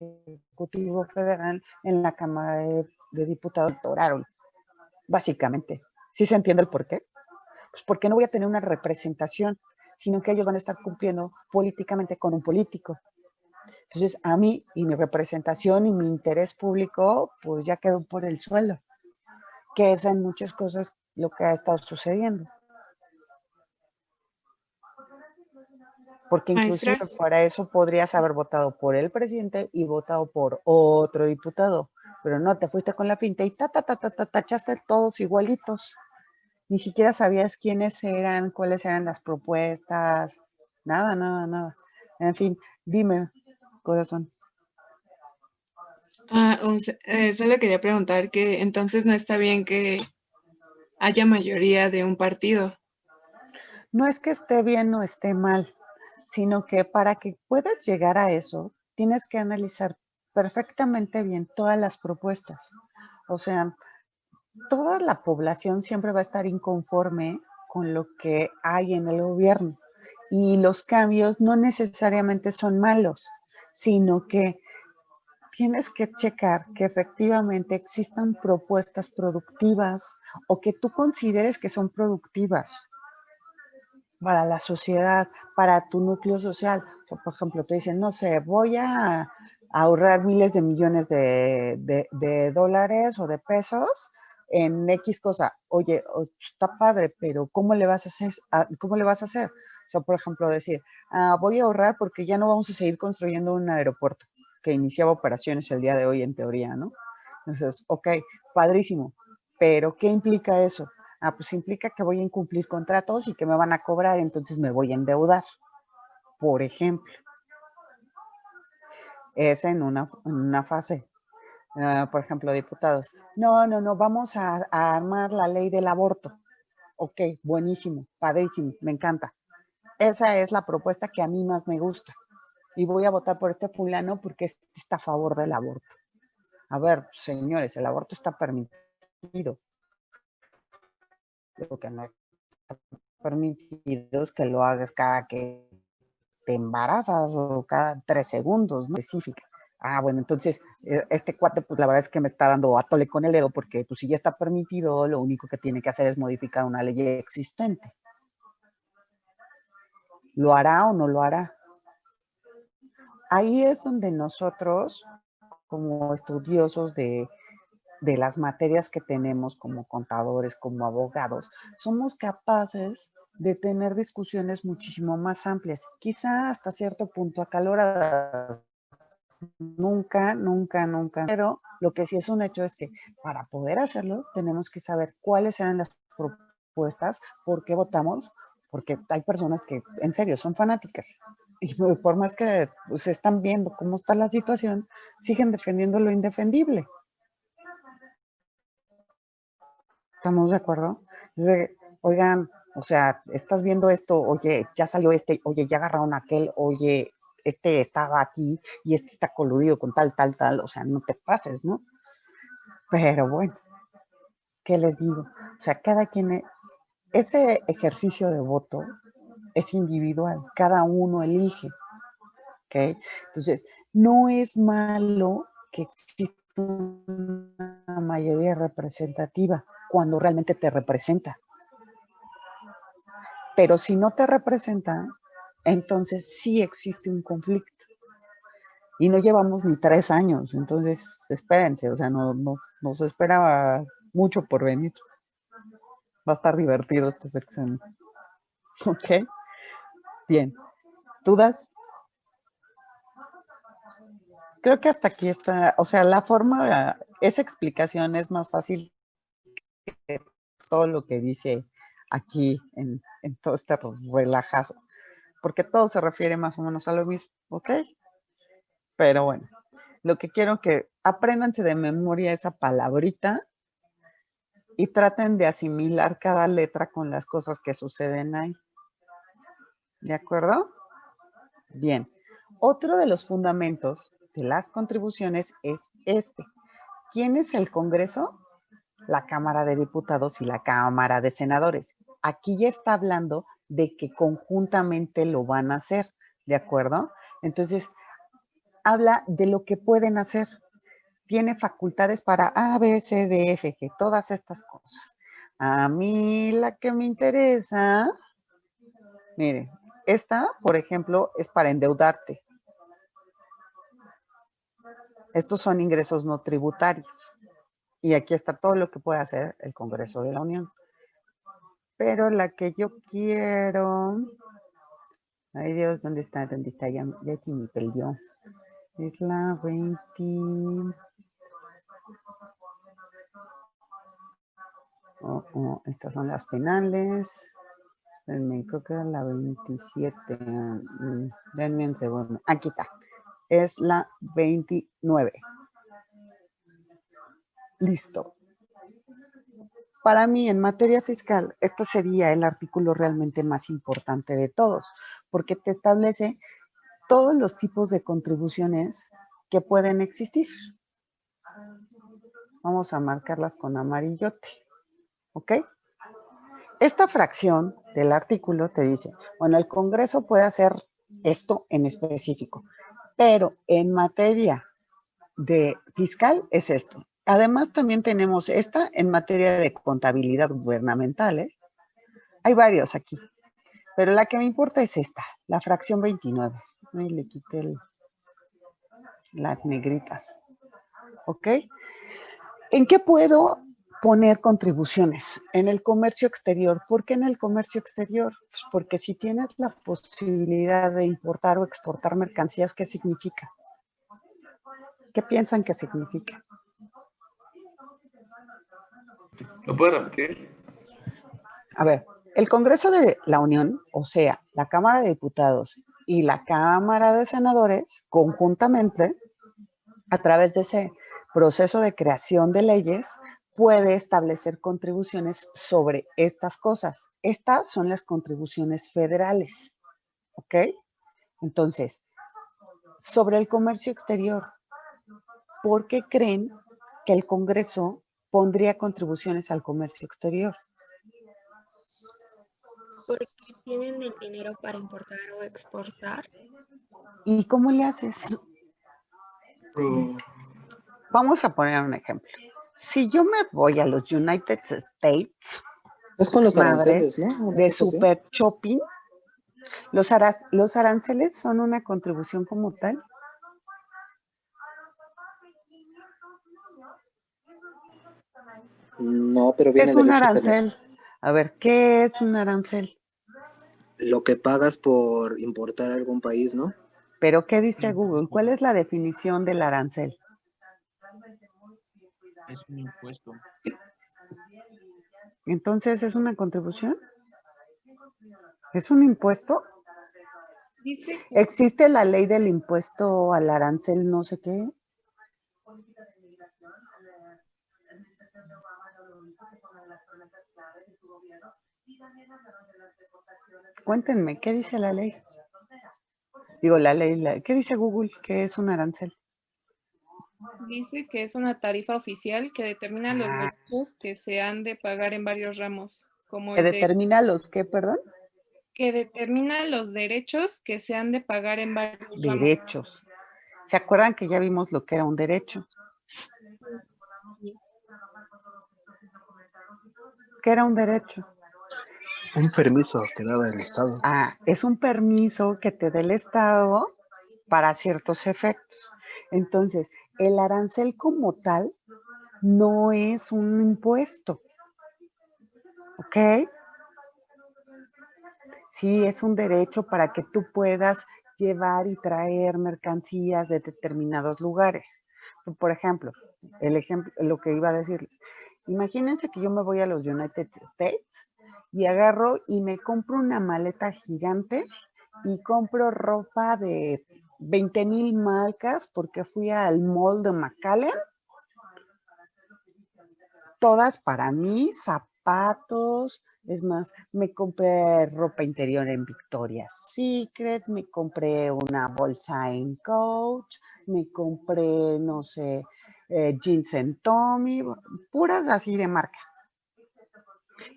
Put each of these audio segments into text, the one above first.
Ejecutivo Federal en la Cámara de Diputados electoraron, básicamente. ¿Sí se entiende el por qué? Pues porque no voy a tener una representación, sino que ellos van a estar cumpliendo políticamente con un político. Entonces, a mí y mi representación y mi interés público, pues ya quedó por el suelo, que es en muchas cosas lo que ha estado sucediendo. Porque Maestra, inclusive para eso podrías haber votado por el presidente y votado por otro diputado, pero no, te fuiste con la pinta y tachaste todos igualitos. Ni siquiera sabías quiénes eran, cuáles eran las propuestas, nada. En fin, dime, corazón. solo quería preguntar que entonces no está bien que haya mayoría de un partido. No es que esté bien o esté mal, sino que para que puedas llegar a eso, tienes que analizar perfectamente bien todas las propuestas. O sea, toda la población siempre va a estar inconforme con lo que hay en el gobierno. Y los cambios no necesariamente son malos, sino que tienes que checar que efectivamente existan propuestas productivas o que tú consideres que son productivas para la sociedad, para tu núcleo social. O sea, por ejemplo, te dicen, no sé, voy a ahorrar miles de millones de dólares o de pesos en X cosa. Oye, está padre, pero ¿cómo le vas a hacer? ¿Cómo le vas a hacer? O sea, por ejemplo, decir, voy a ahorrar porque ya no vamos a seguir construyendo un aeropuerto que iniciaba operaciones el día de hoy en teoría, ¿no? Entonces, ok, padrísimo, pero ¿qué implica eso? Pues implica que voy a incumplir contratos y que me van a cobrar, entonces me voy a endeudar, por ejemplo. Es en una fase. Por ejemplo, diputados. No, vamos a armar la ley del aborto. Ok, buenísimo, padrísimo, me encanta. Esa es la propuesta que a mí más me gusta. Y voy a votar por este fulano porque está a favor del aborto. A ver, señores, el aborto está permitido. Lo que no está permitido es que lo hagas cada que te embarazas o cada 3 segundos, ¿no? Específica. Bueno, entonces este cuate, pues la verdad es que me está dando a tole con el dedo porque pues si ya está permitido, lo único que tiene que hacer es modificar una ley existente. ¿Lo hará o no lo hará? Ahí es donde nosotros, como estudiosos de las materias que tenemos como contadores, como abogados, somos capaces de tener discusiones muchísimo más amplias, quizá hasta cierto punto acaloradas. Nunca. Pero lo que sí es un hecho es que para poder hacerlo tenemos que saber cuáles eran las propuestas, por qué votamos, porque hay personas que en serio son fanáticas y por más que pues, están viendo cómo está la situación, siguen defendiendo lo indefendible. ¿Estamos de acuerdo? Oigan, o sea, estás viendo esto, oye, ya salió este, oye, ya agarraron a aquel, oye, este estaba aquí y este está coludido con tal, o sea, no te pases, ¿no? Pero bueno, ¿qué les digo? O sea, cada quien, ese ejercicio de voto es individual, cada uno elige, ¿ok? Entonces, no es malo que exista una mayoría representativa cuando realmente te representa. Pero si no te representa, entonces sí existe un conflicto. Y no llevamos ni 3 años, entonces espérense, o sea, no se espera mucho por venir. Va a estar divertido este sexenio. ¿Ok? Bien. ¿Dudas? Creo que hasta aquí está, o sea, la forma, esa explicación es más fácil que todo lo que dice aquí en todo este relajazo, porque todo se refiere más o menos a lo mismo, ¿ok? Pero bueno, lo que quiero que apréndanse de memoria esa palabrita y traten de asimilar cada letra con las cosas que suceden ahí. ¿De acuerdo? Bien. Otro de los fundamentos de las contribuciones es este. ¿Quién es el Congreso? La Cámara de Diputados y la Cámara de Senadores. Aquí ya está hablando de que conjuntamente lo van a hacer, ¿de acuerdo? Entonces, habla de lo que pueden hacer. Tiene facultades para A, B, C, D, F, G, todas estas cosas. A mí la que me interesa, mire, esta, por ejemplo, es para endeudarte. Estos son ingresos no tributarios. Y aquí está todo lo que puede hacer el Congreso de la Unión. Pero la que yo quiero... Ay Dios, ¿dónde está? ¿Dónde está? Ya se me perdió. Es la 20... estas son las penales. Creo que era la 27. Denme un segundo. Aquí está. Es la 29. Listo. Para mí, en materia fiscal, este sería el artículo realmente más importante de todos, porque te establece todos los tipos de contribuciones que pueden existir. Vamos a marcarlas con amarillote, ¿ok? Esta fracción del artículo te dice, bueno, el Congreso puede hacer esto en específico, pero en materia de fiscal es esto. Además, también tenemos esta en materia de contabilidad gubernamental, ¿eh? Hay varios aquí, pero la que me importa es esta, la fracción 29. Ay, le quité las negritas, ¿ok? ¿En qué puedo poner contribuciones? En el comercio exterior. ¿Por qué en el comercio exterior? Pues porque si tienes la posibilidad de importar o exportar mercancías, ¿qué significa? ¿Qué piensan que significa? ¿Lo puedo repetir? A ver, el Congreso de la Unión, o sea, la Cámara de Diputados y la Cámara de Senadores, conjuntamente, a través de ese proceso de creación de leyes, puede establecer contribuciones sobre estas cosas. Estas son las contribuciones federales, ¿ok? Entonces, sobre el comercio exterior, ¿por qué creen que el Congreso pondría contribuciones al comercio exterior? Porque tienen el dinero para importar o exportar. ¿Y cómo le haces? Vamos a poner un ejemplo. Si yo me voy a los United States, es con los madre, aranceles, ¿no? Una de cosa así. super shopping, los aranceles son una contribución como tal. No, pero ¿Qué viene es del un hecho de arancel? A ver, ¿qué es un arancel? lo que pagas por importar a algún país, ¿no? ¿Pero qué dice Google? ¿Cuál es la definición del arancel? Es un impuesto. Entonces, ¿es una contribución? ¿Es un impuesto? Dice que ¿Existe la ley del impuesto al arancel no sé qué? Cuéntenme, ¿qué dice la ley? Digo, la ley, ¿qué dice Google que es un arancel? dice que es una tarifa oficial que determina los derechos que se han de pagar en varios ramos, como ¿Que el de determina los qué, perdón? que determina los derechos que se han de pagar en varios ramos. Derechos. ¿Se acuerdan que ya vimos lo que era un derecho? Sí. ¿Qué era un derecho? Un permiso que daba el Estado. Ah, es un permiso que te da el Estado para ciertos efectos. Entonces, el arancel como tal no es un impuesto. ¿Ok? Sí, es un derecho para que tú puedas llevar y traer mercancías de determinados lugares. Por ejemplo, lo que iba a decirles. Imagínense que yo me voy a los United States y agarro y me compro una maleta gigante y compro ropa de 20,000 marcas porque fui al mall de McAllen. Todas para mí, zapatos. Es más, me compré ropa interior en Victoria's Secret, me compré una bolsa en Coach, me compré, no sé, jeans en Tommy, puras así de marca.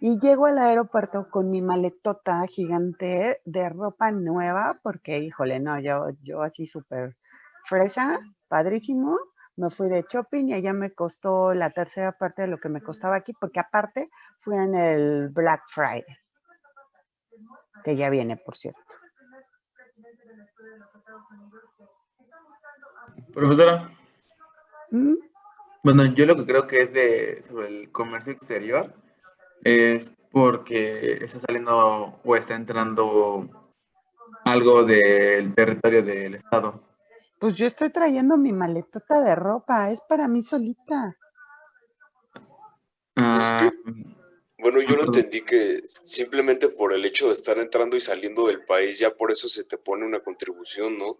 Y llego al aeropuerto con mi maletota gigante de ropa nueva, porque, híjole, no, yo así súper fresa, padrísimo. Me fui de shopping y allá me costó la tercera parte de lo que me costaba aquí, porque aparte fui en el Black Friday, que ya viene, por cierto. Profesora, ¿Mm? bueno, yo lo que creo que es sobre el comercio exterior es porque está saliendo o está entrando algo del territorio del estado. Pues yo estoy trayendo mi maletota de ropa, es para mí solita. Es Ah, que, bueno, yo lo perdón. entendí que simplemente por el hecho de estar entrando y saliendo del país, ya por eso se te pone una contribución, ¿no?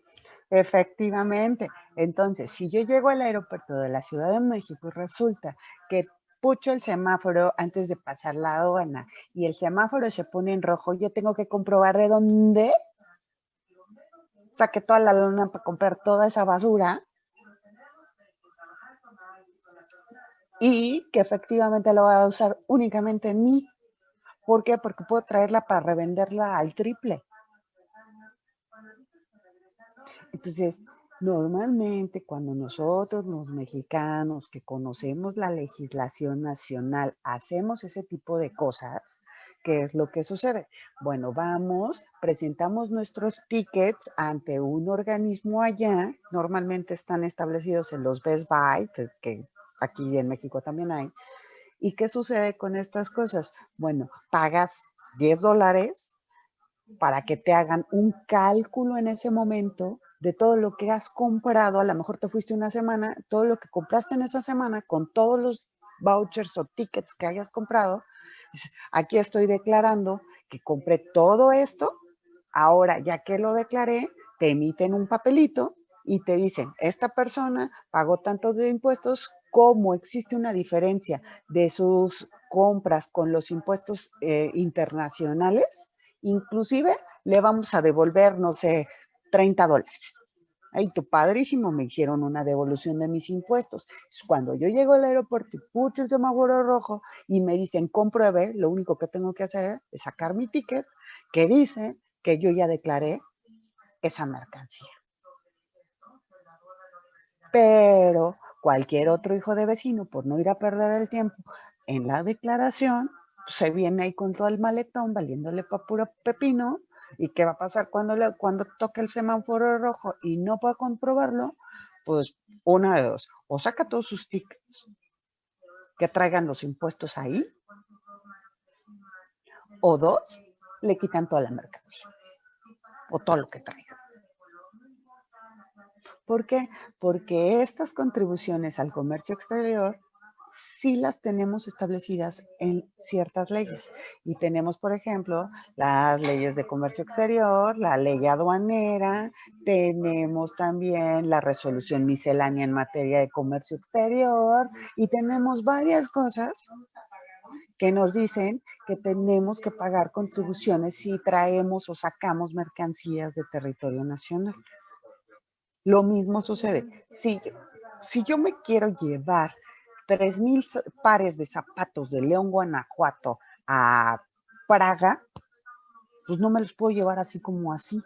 Efectivamente. Entonces, si yo llego al aeropuerto de la Ciudad de México y resulta que pucho el semáforo antes de pasar la aduana y el semáforo se pone en rojo, yo tengo que comprobar de dónde saqué toda la lana para comprar toda esa basura y que efectivamente la voy a usar únicamente en mí. ¿Por qué? Porque puedo traerla para revenderla al triple. Entonces, normalmente cuando nosotros los mexicanos que conocemos la legislación nacional hacemos ese tipo de cosas, ¿qué es lo que sucede? Bueno, vamos, presentamos nuestros tickets ante un organismo allá, normalmente están establecidos en los Best Buy, que aquí en México también hay. ¿Y qué sucede con estas cosas? Bueno, pagas $10 para que te hagan un cálculo en ese momento de todo lo que has comprado. A lo mejor te fuiste una semana, todo lo que compraste en esa semana con todos los vouchers o tickets que hayas comprado. Aquí estoy declarando que compré todo esto. Ahora, ya que lo declaré, te emiten un papelito y te dicen, esta persona pagó tanto de impuestos, como existe una diferencia de sus compras con los impuestos internacionales, inclusive le vamos a devolver, no sé, $30. Ay, tu padrísimo, me hicieron una devolución de mis impuestos. Cuando yo llego al aeropuerto y pucho el semáforo rojo y me dicen compruebe, lo único que tengo que hacer es sacar mi ticket que dice que yo ya declaré esa mercancía. Pero cualquier otro hijo de vecino, por no ir a perder el tiempo en la declaración, se viene ahí con todo el maletón valiéndole pa' puro pepino. ¿Y qué va a pasar cuando toque el semáforo rojo y no pueda comprobarlo? Pues una de dos, o saca todos sus tickets que traigan los impuestos ahí, o dos, le quitan toda la mercancía o todo lo que traiga. ¿Por qué? Porque estas contribuciones al comercio exterior sí las tenemos establecidas en ciertas leyes. Y tenemos, por ejemplo, las leyes de comercio exterior, la ley aduanera, tenemos también la resolución miscelánea en materia de comercio exterior y tenemos varias cosas que nos dicen que tenemos que pagar contribuciones si traemos o sacamos mercancías de territorio nacional. Lo mismo sucede. Si yo me quiero llevar 3,000 pares de zapatos de León, Guanajuato a Praga, pues no me los puedo llevar así como así.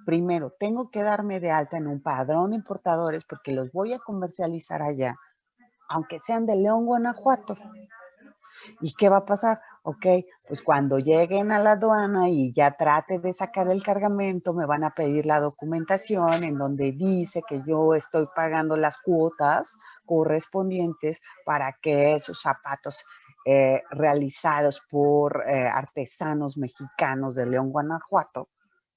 Primero, tengo que darme de alta en un padrón de importadores porque los voy a comercializar allá, aunque sean de León, Guanajuato. ¿Y qué va a pasar? Ok, pues cuando lleguen a la aduana y ya trate de sacar el cargamento, me van a pedir la documentación en donde dice que yo estoy pagando las cuotas correspondientes para que esos zapatos realizados por artesanos mexicanos de León, Guanajuato,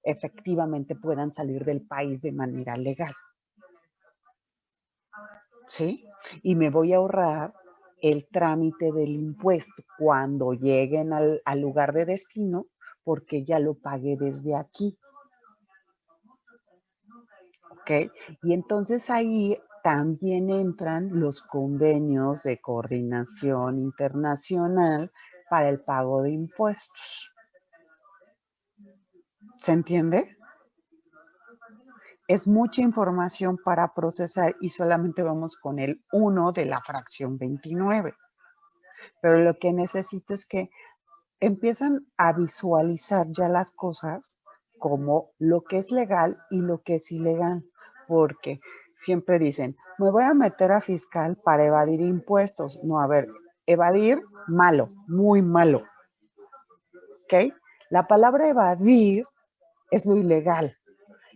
efectivamente puedan salir del país de manera legal. ¿Sí? Y me voy a ahorrar el trámite del impuesto cuando lleguen al lugar de destino, porque ya lo pagué desde aquí. ¿Ok? Y entonces ahí también entran los convenios de coordinación internacional para el pago de impuestos. ¿Se entiende? Es mucha información para procesar y solamente vamos con el 1 de la fracción 29. Pero lo que necesito es que empiezan a visualizar ya las cosas como lo que es legal y lo que es ilegal. porque siempre dicen, me voy a meter a fiscal para evadir impuestos. No, a ver, evadir, malo, muy malo. ¿Ok? La palabra evadir es lo ilegal.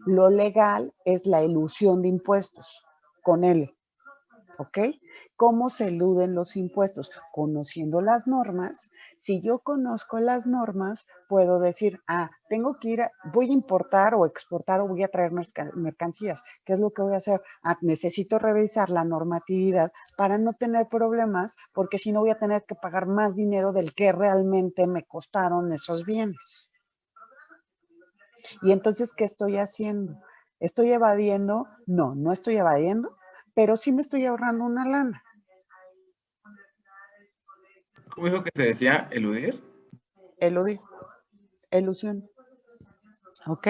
Lo legal es la elusión de impuestos, con L. ¿Ok? ¿Cómo se eluden los impuestos? Conociendo las normas. Si yo conozco las normas, puedo decir, tengo que ir, voy a importar o exportar o voy a traer mercancías. ¿Qué es lo que voy a hacer? Necesito revisar la normatividad para no tener problemas, porque si no voy a tener que pagar más dinero del que realmente me costaron esos bienes. Y entonces, ¿qué estoy haciendo? ¿Estoy evadiendo? No, no estoy evadiendo, pero sí me estoy ahorrando una lana. ¿Cómo dijo que se decía eludir? Eludir, elusión. ¿Ok?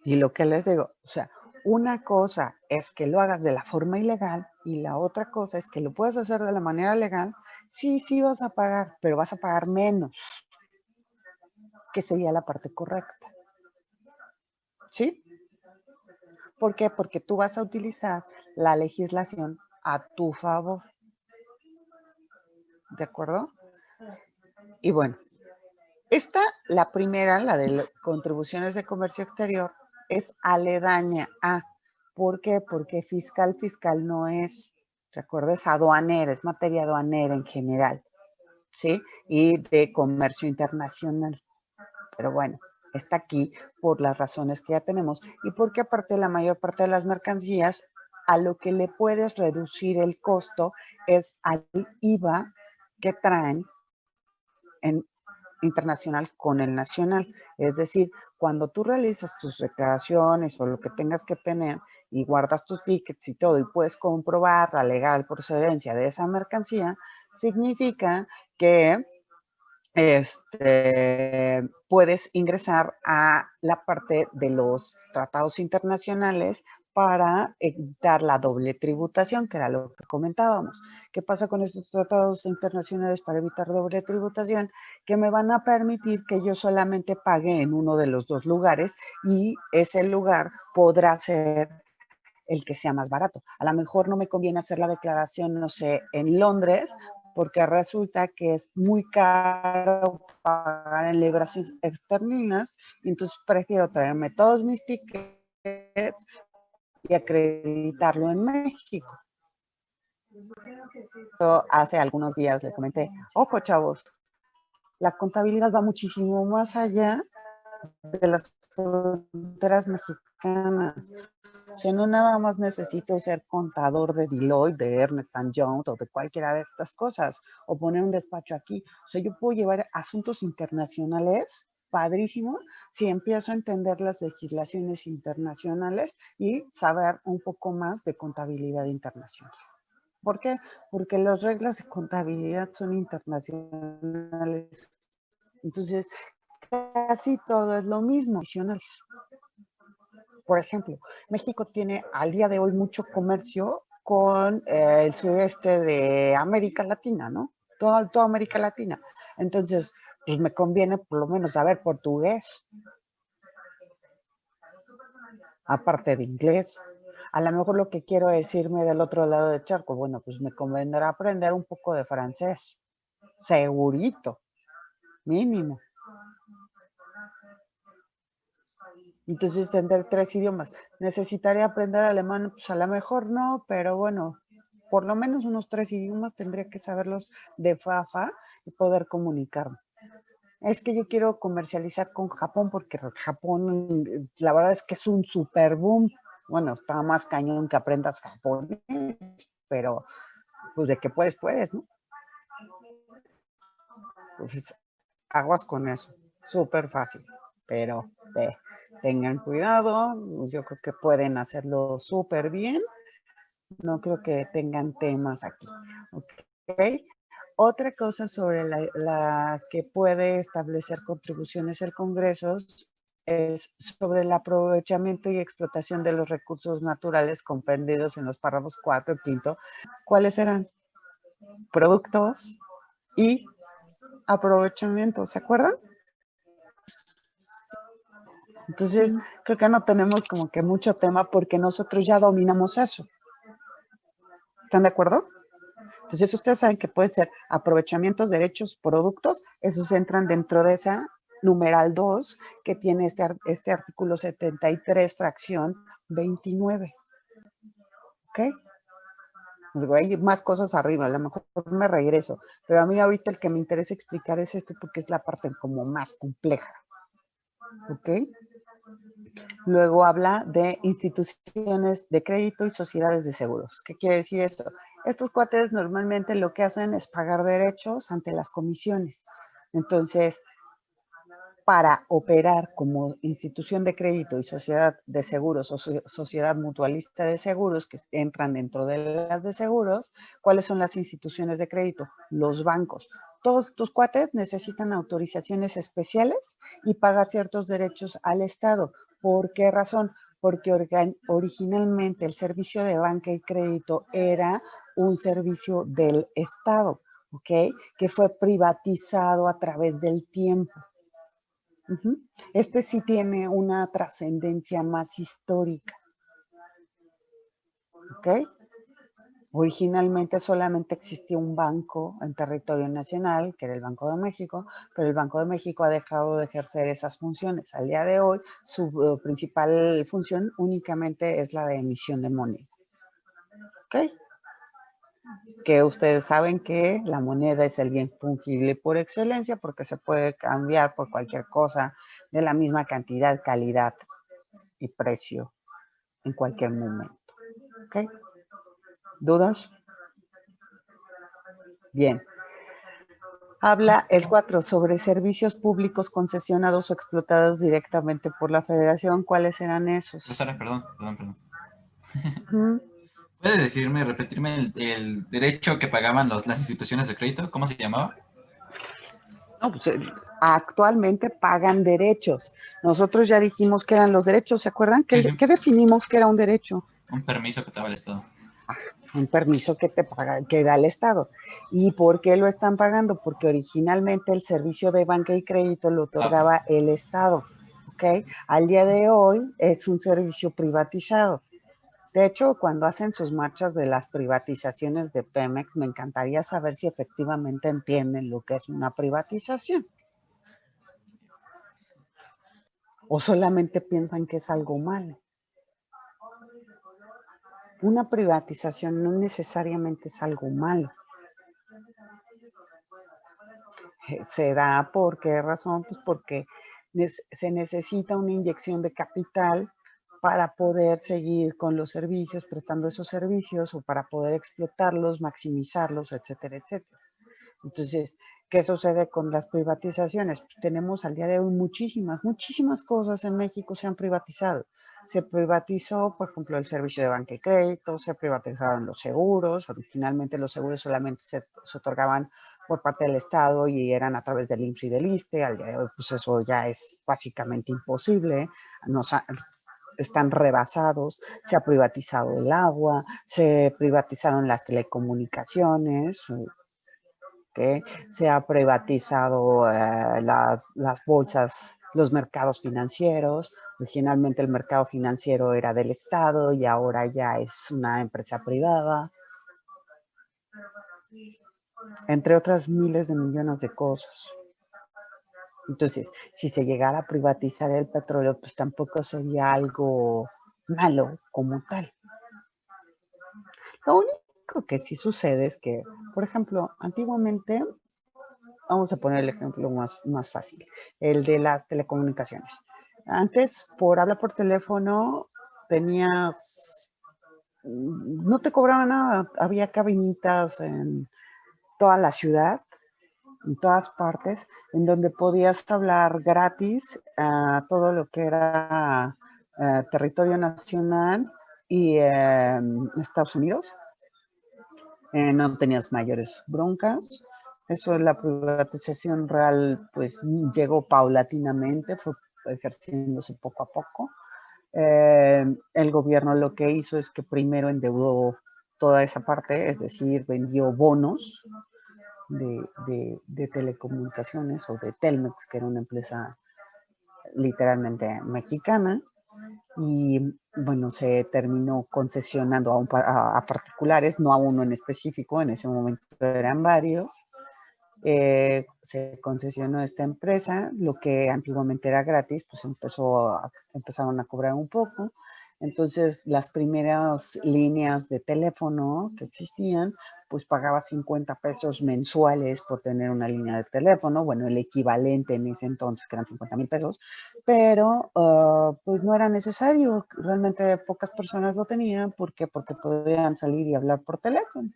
Y lo que les digo, o sea, una cosa es que lo hagas de la forma ilegal y la otra cosa es que lo puedes hacer de la manera legal. Sí, sí vas a pagar, pero vas a pagar menos, que sería la parte correcta. ¿Sí? ¿Por qué? Porque tú vas a utilizar la legislación a tu favor. ¿De acuerdo? Y bueno, la primera, la de contribuciones de comercio exterior, es aledaña a. ¿Por qué? Porque fiscal no es, recuerda, es aduanera, es materia aduanera en general, ¿sí? Y de comercio internacional. Pero bueno, está aquí por las razones que ya tenemos y porque aparte la mayor parte de las mercancías a lo que le puedes reducir el costo es al IVA que traen en internacional con el nacional. Es decir, cuando tú realizas tus declaraciones o lo que tengas que tener y guardas tus tickets y todo y puedes comprobar la legal procedencia de esa mercancía, significa que puedes ingresar a la parte de los tratados internacionales para evitar la doble tributación, que era lo que comentábamos. ¿Qué pasa con estos tratados internacionales para evitar doble tributación? Que me van a permitir que yo solamente pague en uno de los dos lugares y ese lugar podrá ser el que sea más barato. A lo mejor no me conviene hacer la declaración, no sé, en Londres, porque resulta que es muy caro pagar en libras esterlinas, y entonces prefiero traerme todos mis tickets y acreditarlo en México. Yo hace algunos días les comenté, ojo chavos, la contabilidad va muchísimo más allá de las fronteras mexicanas. O sea, no nada más necesito ser contador de Deloitte, de Ernst Young o de cualquiera de estas cosas, o poner un despacho aquí. O sea, yo puedo llevar asuntos internacionales, padrísimo, si empiezo a entender las legislaciones internacionales y saber un poco más de contabilidad internacional. ¿Por qué? Porque las reglas de contabilidad son internacionales. Entonces, casi todo es lo mismo. Por ejemplo, México tiene al día de hoy mucho comercio con el sureste de América Latina, ¿no? Toda América Latina. Entonces, pues me conviene por lo menos saber portugués, aparte de inglés. A lo mejor lo que quiero es irme del otro lado del charco. Bueno, pues me convendrá aprender un poco de francés. Segurito, mínimo. Entonces, entender 3 idiomas. ¿Necesitaría aprender alemán? Pues a lo mejor no, pero bueno, por lo menos unos 3 idiomas tendría que saberlos de fa a fa y poder comunicarme. Es que yo quiero comercializar con Japón porque Japón, la verdad es que es un super boom. Bueno, está más cañón que aprendas japonés, pero pues de que puedes, ¿no? Entonces, aguas con eso. Súper fácil, pero tengan cuidado. Yo creo que pueden hacerlo súper bien. No creo que tengan temas aquí. ¿Ok? Otra cosa sobre la que puede establecer contribuciones el Congreso es sobre el aprovechamiento y explotación de los recursos naturales comprendidos en los párrafos 4 y 5. ¿Cuáles serán? Productos y aprovechamiento, ¿se acuerdan? Entonces, creo que no tenemos como que mucho tema porque nosotros ya dominamos eso. ¿Están de acuerdo? Entonces, ustedes saben que pueden ser aprovechamientos, derechos, productos, esos entran dentro de esa numeral 2 que tiene este artículo 73, fracción 29. ¿Ok? Pues, hay más cosas arriba, a lo mejor me regreso, pero a mí ahorita el que me interesa explicar es este porque es la parte como más compleja. ¿Ok? Luego habla de instituciones de crédito y sociedades de seguros. ¿Qué quiere decir esto? Estos cuates normalmente lo que hacen es pagar derechos ante las comisiones. Entonces, para operar como institución de crédito y sociedad de seguros o sociedad mutualista de seguros que entran dentro de las de seguros, ¿cuáles son las instituciones de crédito? Los bancos. Todos estos cuates necesitan autorizaciones especiales y pagar ciertos derechos al Estado. ¿Por qué razón? Porque originalmente el servicio de banca y crédito era un servicio del Estado, ¿ok? Que fue privatizado a través del tiempo. Este sí tiene una trascendencia más histórica. ¿Ok? Originalmente solamente existía un banco en territorio nacional, que era el Banco de México, pero el Banco de México ha dejado de ejercer esas funciones. Al día de hoy, su principal función únicamente es la de emisión de moneda. ¿Ok? Que ustedes saben que la moneda es el bien fungible por excelencia porque se puede cambiar por cualquier cosa de la misma cantidad, calidad y precio en cualquier momento. ¿Ok? ¿Dudas? Bien. Habla el 4 sobre servicios públicos concesionados o explotados directamente por la Federación. ¿Cuáles eran esos? Profesora, perdón. ¿Puede decirme, repetirme el derecho que pagaban las instituciones de crédito? ¿Cómo se llamaba? No, pues, actualmente pagan derechos. Nosotros ya dijimos que eran los derechos, ¿se acuerdan? ¿Qué, Sí. ¿qué definimos que era un derecho? Un permiso que daba el Estado. Un permiso que te paga, que da el Estado. ¿Y por qué lo están pagando? Porque originalmente el servicio de banca y crédito lo otorgaba el Estado. ¿Ok? Al día de hoy es un servicio privatizado. De hecho, cuando hacen sus marchas de las privatizaciones de Pemex, me encantaría saber si efectivamente entienden lo que es una privatización. O solamente piensan que es algo malo. Una privatización no necesariamente es algo malo. Se da ¿por qué razón? Pues porque se necesita una inyección de capital para poder seguir con los servicios, prestando esos servicios o para poder explotarlos, maximizarlos, etcétera, etcétera. Entonces, ¿qué sucede con las privatizaciones? Pues tenemos al día de hoy muchísimas cosas en México se han privatizado. Se privatizó, por ejemplo, el servicio de banca y crédito, se privatizaron los seguros. Originalmente los seguros solamente se otorgaban por parte del Estado y eran a través del IMSS y del ISSSTE. Al día de hoy, pues eso ya es básicamente imposible. Están rebasados, se ha privatizado el agua, se privatizaron las telecomunicaciones, ¿okay? Se ha privatizado las bolsas, los mercados financieros. Originalmente el mercado financiero era del Estado y ahora ya es una empresa privada. Entre otras miles de millones de cosas. Entonces, si se llegara a privatizar el petróleo, pues tampoco sería algo malo como tal. Lo único que sí sucede es que, por ejemplo, antiguamente, vamos a poner el ejemplo más fácil, el de las telecomunicaciones. Antes, por hablar por teléfono, no te cobraban nada, había cabinitas en toda la ciudad, en todas partes, en donde podías hablar gratis a todo lo que era territorio nacional y Estados Unidos. No tenías mayores broncas. Eso es la privatización real, pues llegó paulatinamente, fue ejerciéndose poco a poco. El gobierno lo que hizo es que primero endeudó toda esa parte, es decir, vendió bonos de telecomunicaciones o de Telmex, que era una empresa literalmente mexicana, y bueno, se terminó concesionando a particulares, no a uno en específico, en ese momento eran varios. Se concesionó esta empresa, lo que antiguamente era gratis, pues empezaron a cobrar un poco. Entonces, las primeras líneas de teléfono que existían, pues pagaba 50 pesos mensuales por tener una línea de teléfono, bueno, el equivalente en ese entonces, que eran 50,000 pesos, pero pues no era necesario, realmente pocas personas lo tenían, ¿por qué? Porque podían salir y hablar por teléfono.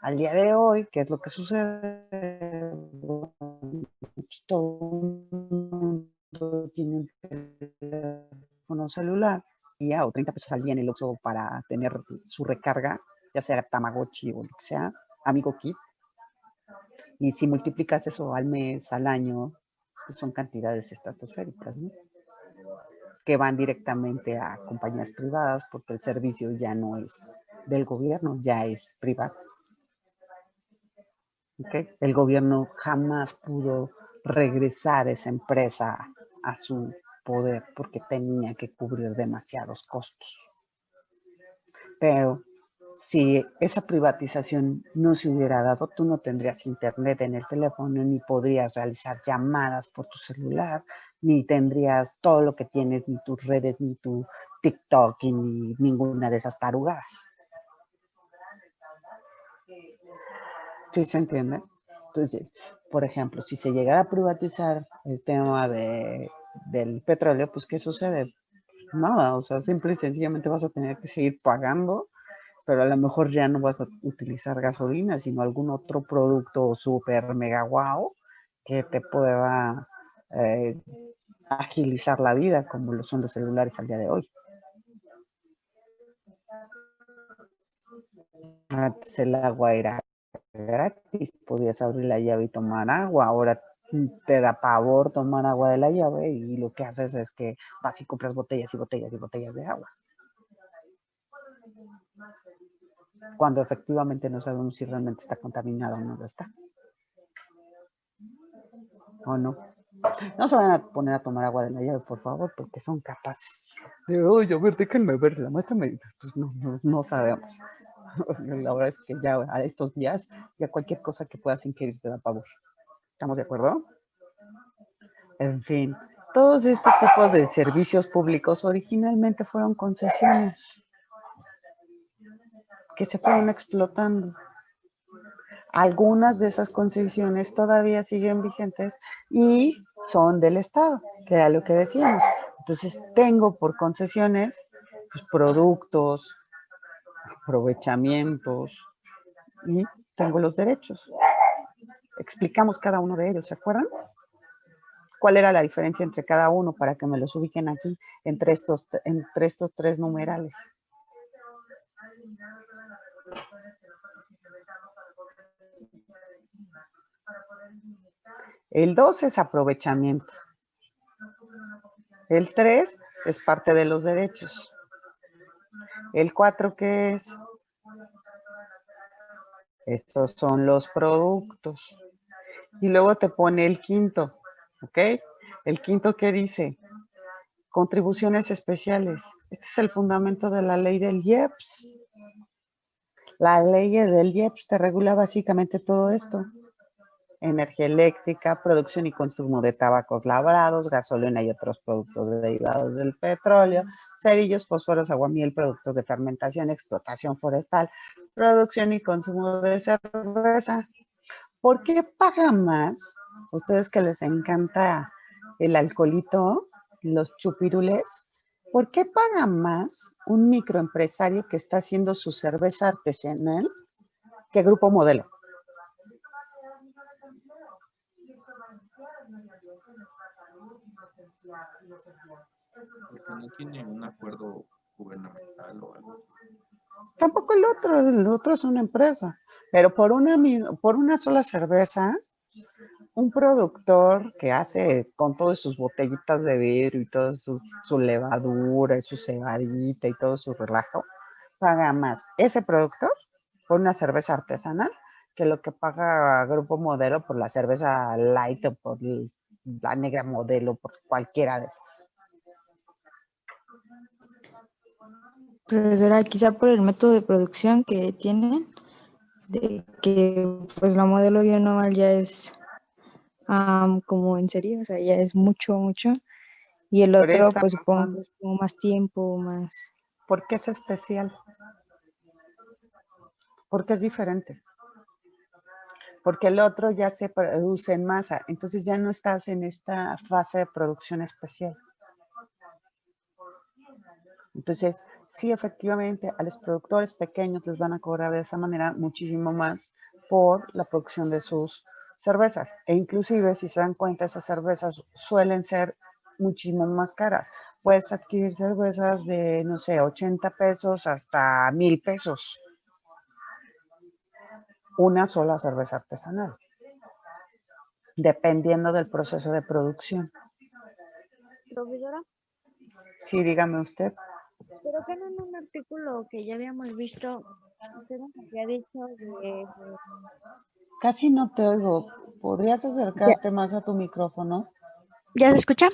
Al día de hoy, ¿qué es lo que sucede? Bueno, pues todo el mundo tiene un teléfono celular y o 30 pesos al día en el Oxxo para tener su recarga, ya sea Tamagotchi o lo que sea, Amigo Kit. Y si multiplicas eso al mes, al año, pues son cantidades estratosféricas, ¿no? Que van directamente a compañías privadas porque el servicio ya no es del gobierno, ya es privado. ¿Okay? El gobierno jamás pudo regresar esa empresa a su poder porque tenía que cubrir demasiados costos. Pero si esa privatización no se hubiera dado, tú no tendrías internet en el teléfono, ni podrías realizar llamadas por tu celular, ni tendrías todo lo que tienes, ni tus redes, ni tu TikTok, ni ninguna de esas tarugadas. ¿Sí se entiende? Entonces, por ejemplo, si se llegara a privatizar el tema del petróleo, pues ¿qué sucede? Nada, o sea, simple y sencillamente vas a tener que seguir pagando, pero a lo mejor ya no vas a utilizar gasolina, sino algún otro producto súper mega guau que te pueda agilizar la vida, como lo son los celulares al día de hoy. Antes el agua era gratis, podías abrir la llave y tomar agua, ahora te da pavor tomar agua de la llave y lo que haces es que vas y compras botellas y botellas y botellas de agua. Cuando efectivamente no sabemos si realmente está contaminado o no lo está. ¿O no? No se van a poner a tomar agua de la llave, por favor, porque son capaces. Oye, a ver, déjenme verla, muéstrame. Pues no sabemos. La verdad es que ya a estos días, ya cualquier cosa que puedas ingerir te da pavor. ¿Estamos de acuerdo? En fin, todos estos tipos de servicios públicos originalmente fueron concesiones que se fueron explotando. Algunas de esas concesiones todavía siguen vigentes y son del Estado, que era lo que decíamos. Entonces, tengo por concesiones pues, productos, aprovechamientos y tengo los derechos. Explicamos cada uno de ellos, ¿se acuerdan? ¿Cuál era la diferencia entre cada uno para que me los ubiquen aquí entre estos tres numerales? El 2 es aprovechamiento. El 3 es parte de los derechos. El 4, ¿qué es? Estos son los productos. Y luego te pone el quinto, ¿ok? El quinto, ¿qué dice? Contribuciones especiales. Este es el fundamento de la ley del IEPS. La ley del IEPS te regula básicamente todo esto. Energía eléctrica, producción y consumo de tabacos labrados, gasolina y otros productos derivados del petróleo, cerillos, fósforos, aguamiel, productos de fermentación, explotación forestal, producción y consumo de cerveza. ¿Por qué pagan más? Ustedes que les encanta el alcoholito, los chupirules, ¿por qué pagan más un microempresario que está haciendo su cerveza artesanal que Grupo Modelo? Porque no tiene un acuerdo gubernamental o algo. Tampoco el otro es una empresa, pero por una sola cerveza, un productor que hace con todas sus botellitas de vidrio y toda su levadura y su cebadita y todo su relajo, paga más ese productor por una cerveza artesanal que lo que paga Grupo Modelo por la cerveza light o por la negra modelo, por cualquiera de esas. Profesora, quizá por el método de producción que tienen, de que pues la modelo bionormal ya es como en serie, o sea, ya es mucho, y el Por otro esa pues supongo razón, que es como más tiempo, más... ¿por qué es especial? Porque es diferente. Porque el otro ya se produce en masa, entonces ya no estás en esta fase de producción especial. Entonces, sí, efectivamente, a los productores pequeños les van a cobrar de esa manera muchísimo más por la producción de sus cervezas. E inclusive, si se dan cuenta, esas cervezas suelen ser muchísimo más caras. Puedes adquirir cervezas de, no sé, 80 pesos hasta 1,000 pesos. Una sola cerveza artesanal, dependiendo del proceso de producción. Profesora, Sí, dígame usted. pero que en un artículo que ya habíamos visto, usted nos había dicho de... Casi no te oigo. ¿Podrías acercarte más a tu micrófono? ¿Ya se escucha?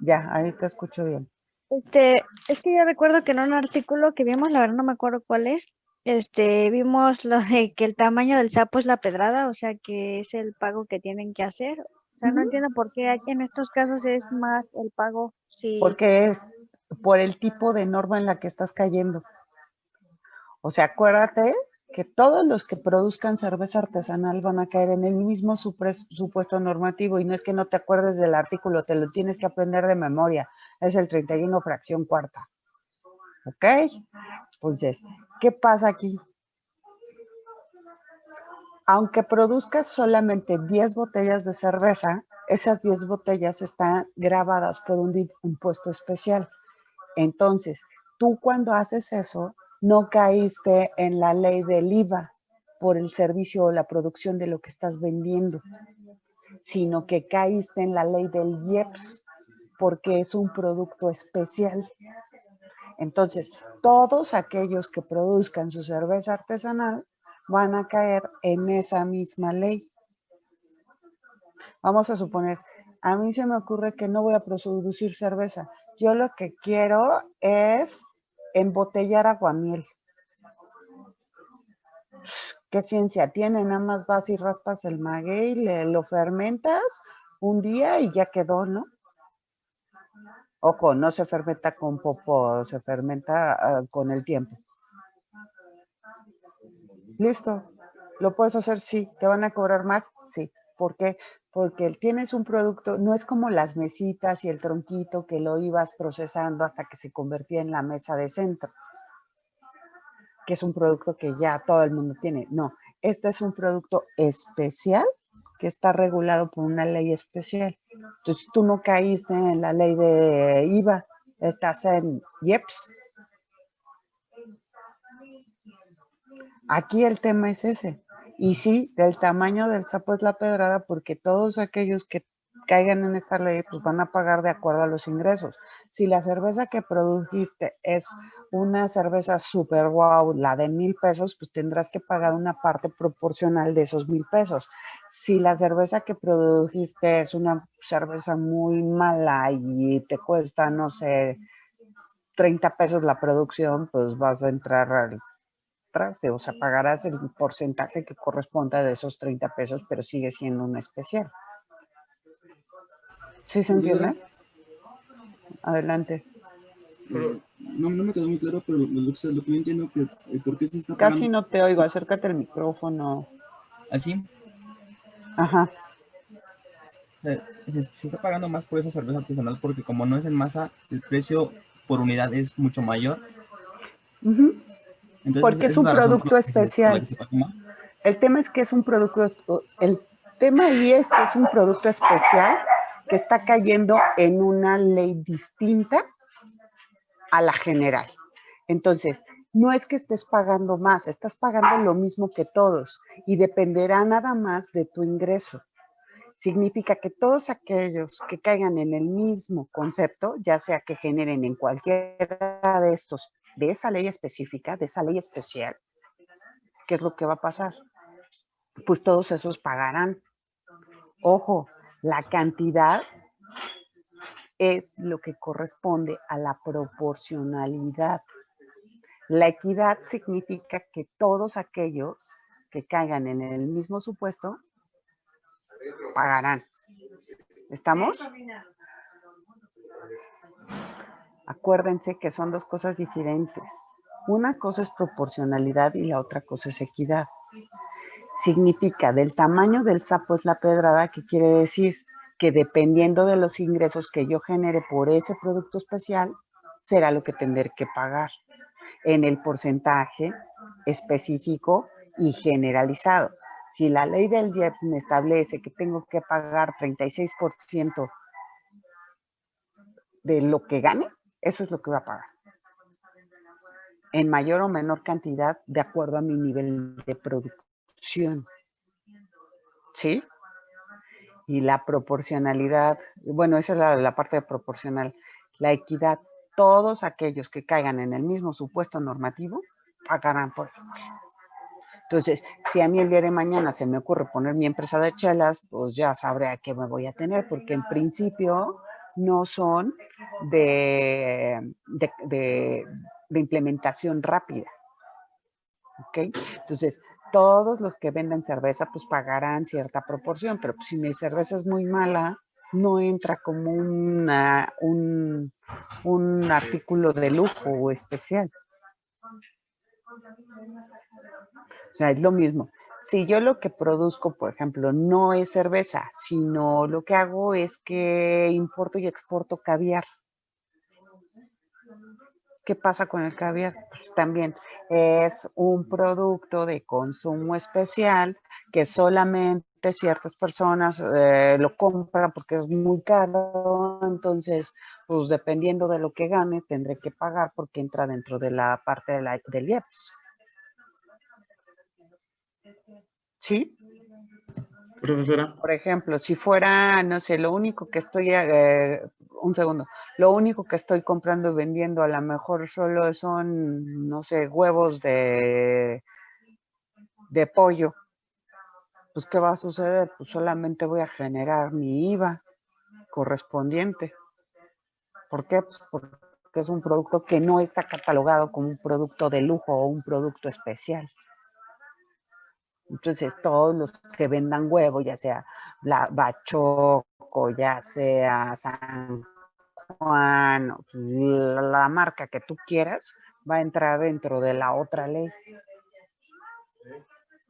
Ya, ahí te escucho bien. Es que yo recuerdo que en un artículo que vimos, la verdad no me acuerdo cuál es, vimos lo de que el tamaño del sapo es la pedrada, o sea que es el pago que tienen que hacer. O sea, no entiendo por qué aquí en estos casos es más el pago si... Porque es por el tipo de norma en la que estás cayendo. O sea, acuérdate que todos los que produzcan cerveza artesanal van a caer en el mismo supuesto normativo, y no es que no te acuerdes del artículo, te lo tienes que aprender de memoria. Es el 31 fracción cuarta. ¿Ok? Entonces, ¿qué pasa aquí? Aunque produzcas solamente 10 botellas de cerveza, esas 10 botellas están grabadas por un impuesto especial. Entonces, tú cuando haces eso, no caíste en la ley del IVA por el servicio o la producción de lo que estás vendiendo, sino que caíste en la ley del IEPS porque es un producto especial. Entonces, todos aquellos que produzcan su cerveza artesanal van a caer en esa misma ley. Vamos a suponer, a mí se me ocurre que no voy a producir cerveza. Yo lo que quiero es embotellar aguamiel. ¿Qué ciencia tiene? Nada más vas y raspas el maguey, lo fermentas un día y ya quedó, ¿no? Ojo, no se fermenta con popo, se fermenta con el tiempo. Listo. ¿Lo puedes hacer? Sí. ¿Te van a cobrar más? Sí. ¿Por qué? Porque tienes un producto, no es como las mesitas y el tronquito que lo ibas procesando hasta que se convertía en la mesa de centro, que es un producto que ya todo el mundo tiene. No, este es un producto especial que está regulado por una ley especial. Entonces tú no caíste en la ley de IVA, estás en IEPS. Aquí el tema es ese. Y sí, del tamaño del sapo es la pedrada, porque todos aquellos que caigan en esta ley, pues van a pagar de acuerdo a los ingresos. Si la cerveza que produjiste es una cerveza super guau, la de 1,000 pesos, pues tendrás que pagar una parte proporcional de esos 1,000 pesos. Si la cerveza que produjiste es una cerveza muy mala y te cuesta, no sé, 30 pesos la producción, pues vas a entrar al traste, o sea, pagarás el porcentaje que corresponda de esos 30 pesos, pero sigue siendo un especial. ¿Sí se entiende? Adelante. No me quedó muy claro, pero lo que no entiendo que por qué se está pagando. Casi no te oigo, acércate al micrófono. ¿Así? Ajá. O sea, se está pagando más por esa cerveza artesanal porque como no es en masa, el precio por unidad es mucho mayor. Uh-huh. Entonces, porque es un producto especial. El tema es que es un producto, el tema ahí es que es un producto especial que está cayendo en una ley distinta a la general. Entonces, no es que estés pagando más, estás pagando lo mismo que todos y dependerá nada más de tu ingreso. Significa que todos aquellos que caigan en el mismo concepto, ya sea que generen en cualquiera de estos, de esa ley específica, de esa ley especial, ¿qué es lo que va a pasar? Pues todos esos pagarán. Ojo, la cantidad es lo que corresponde a la proporcionalidad. La equidad significa que todos aquellos que caigan en el mismo supuesto pagarán. ¿Estamos? Acuérdense que son dos cosas diferentes. Una cosa es proporcionalidad y la otra cosa es equidad. Significa del tamaño del sapo es la pedrada, que quiere decir que dependiendo de los ingresos que yo genere por ese producto especial, será lo que tendré que pagar en el porcentaje específico y generalizado. Si la ley del IEPS me establece que tengo que pagar 36% de lo que gane, eso es lo que voy a pagar. En mayor o menor cantidad, de acuerdo a mi nivel de producción. ¿Sí? Y la proporcionalidad, bueno, esa es la parte proporcional. La equidad, todos aquellos que caigan en el mismo supuesto normativo, pagarán por igual. Entonces, si a mí el día de mañana se me ocurre poner mi empresa de chelas, pues ya sabré a qué me voy a tener, porque en principio no son de implementación rápida. ¿Ok? Entonces, todos los que venden cerveza, pues pagarán cierta proporción, pero pues, si mi cerveza es muy mala, no entra como un artículo de lujo o especial. O sea, es lo mismo. Si yo lo que produzco, por ejemplo, no es cerveza, sino lo que hago es que importo y exporto caviar. ¿Qué pasa con el caviar? Pues también es un producto de consumo especial que solamente ciertas personas lo compran porque es muy caro. Entonces, pues dependiendo de lo que gane, tendré que pagar porque entra dentro de la parte del IEPS. ¿Sí? Profesora. Por ejemplo, si fuera, no sé, lo único que estoy, lo único que estoy comprando y vendiendo a lo mejor solo son, no sé, huevos de pollo, pues ¿qué va a suceder? Pues solamente voy a generar mi IVA correspondiente. ¿Por qué? Pues porque es un producto que no está catalogado como un producto de lujo o un producto especial. Entonces, todos los que vendan huevo, ya sea la Bachoco, ya sea San Juan, la marca que tú quieras, va a entrar dentro de la otra ley.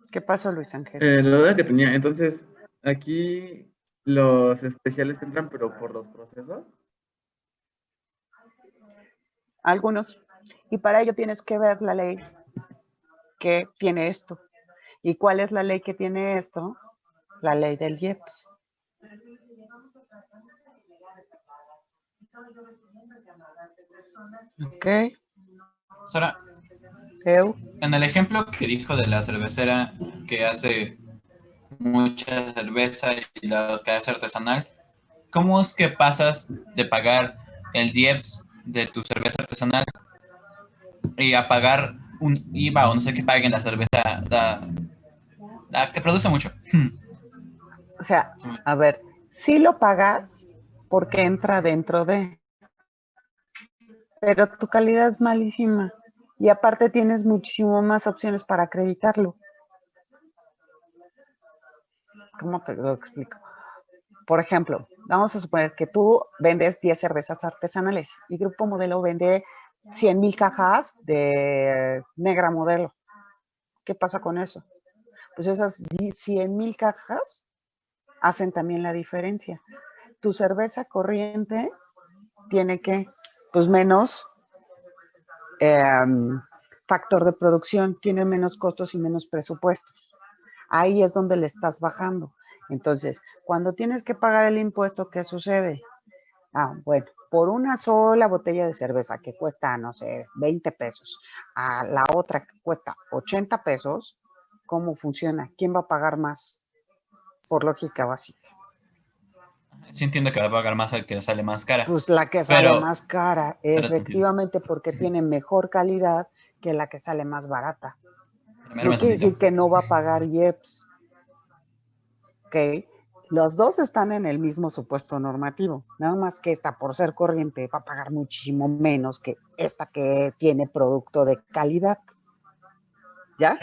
¿Qué pasó, Luis Ángel? La duda que tenía, entonces, aquí los especiales entran, pero por los procesos. Algunos. Y para ello tienes que ver la ley que tiene esto. ¿Y cuál es la ley que tiene esto? La ley del IEPS. Ok. Sara, en el ejemplo que dijo de la cervecera que hace mucha cerveza y la que hace artesanal, ¿cómo es que pasas de pagar el IEPS de tu cerveza artesanal y a pagar un IVA o no sé qué paguen la cerveza, la que produce mucho? O sea, a ver, sí lo pagas porque entra dentro de, pero tu calidad es malísima y aparte tienes muchísimo más opciones para acreditarlo. ¿Cómo te lo explico? Por ejemplo, vamos a suponer que tú vendes 10 cervezas artesanales y Grupo Modelo vende 100,000 cajas de Negra Modelo. ¿Qué pasa con eso? Pues esas 100,000 cajas hacen también la diferencia. Tu cerveza corriente tiene que, pues menos factor de producción, tiene menos costos y menos presupuestos. Ahí es donde le estás bajando. Entonces, cuando tienes que pagar el impuesto, ¿qué sucede? Bueno, por una sola botella de cerveza que cuesta, no sé, 20 pesos, a la otra que cuesta 80 pesos, ¿cómo funciona? ¿Quién va a pagar más? Por lógica básica. Sí entiendo que va a pagar más al que sale más cara. Pues la que sale más cara, efectivamente, porque sí, tiene mejor calidad que la que sale más barata. No quiere tantito. decir que no va a pagar IEPS. ¿Ok? Los dos están en el mismo supuesto normativo, nada más que esta, por ser corriente, va a pagar muchísimo menos que esta que tiene producto de calidad. ¿Ya?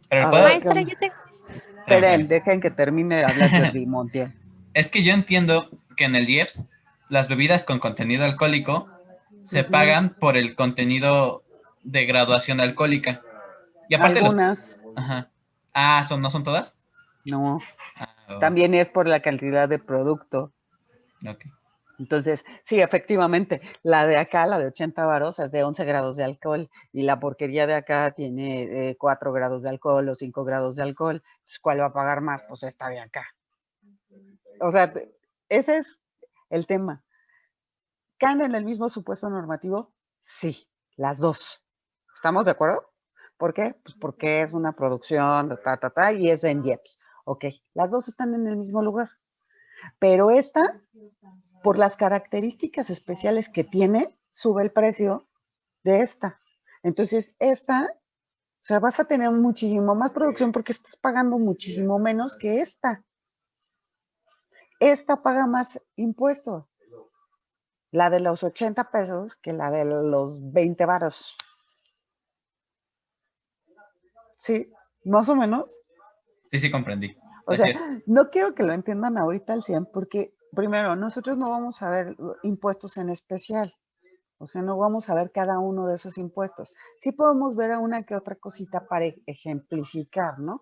Pero Maestra, yo tengo... Esperen, dejen que termine de hablar Jordi Montiel. Es que yo entiendo que en el IEPS las bebidas con contenido alcohólico se pagan por el contenido de graduación alcohólica. Y aparte algunas. Ajá. ¿No son todas? No. También es por la cantidad de producto. Okay. Entonces, sí, efectivamente, la de acá, la de 80 varos, es de 11 grados de alcohol y la porquería de acá tiene 4 grados de alcohol o 5 grados de alcohol. Entonces, ¿cuál va a pagar más? Pues esta de acá. O sea, ese es el tema. ¿Caen en el mismo supuesto normativo? Sí, las dos. ¿Estamos de acuerdo? ¿Por qué? Pues porque es una producción de y es en IEPS. Ok, las dos están en el mismo lugar. Pero esta, por las características especiales que tiene, sube el precio de esta. Entonces, esta, o sea, vas a tener muchísimo más producción porque estás pagando muchísimo menos que esta. Esta paga más impuestos. La de los 80 pesos que la de los 20 varos. Sí, más o menos. Sí, comprendí. O sea, no quiero que lo entiendan ahorita al 100 porque, primero, nosotros no vamos a ver impuestos en especial. O sea, no vamos a ver cada uno de esos impuestos. Sí podemos ver a una que otra cosita para ejemplificar, ¿no?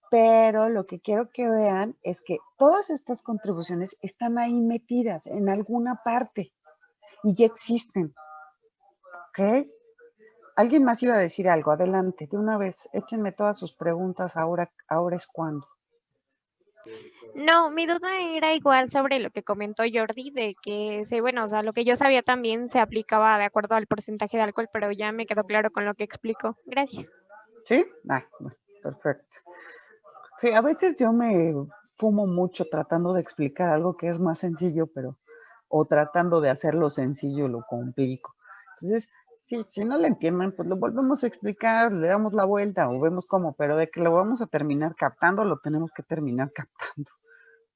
Pero lo que quiero que vean es que todas estas contribuciones están ahí metidas en alguna parte y ya existen. ¿Ok? Alguien más iba a decir algo. Adelante, de una vez, échenme todas sus preguntas. Ahora es cuando. No, mi duda era igual sobre lo que comentó Jordi, de que, bueno, o sea, lo que yo sabía también se aplicaba de acuerdo al porcentaje de alcohol, pero ya me quedó claro con lo que explicó. Gracias. ¿Sí? Bueno, perfecto. Sí, a veces yo me fumo mucho tratando de explicar algo que es más sencillo, o tratando de hacerlo sencillo lo complico. Entonces, sí, si no le entienden, pues lo volvemos a explicar, le damos la vuelta o vemos cómo, pero de que lo vamos a terminar captando, lo tenemos que terminar captando.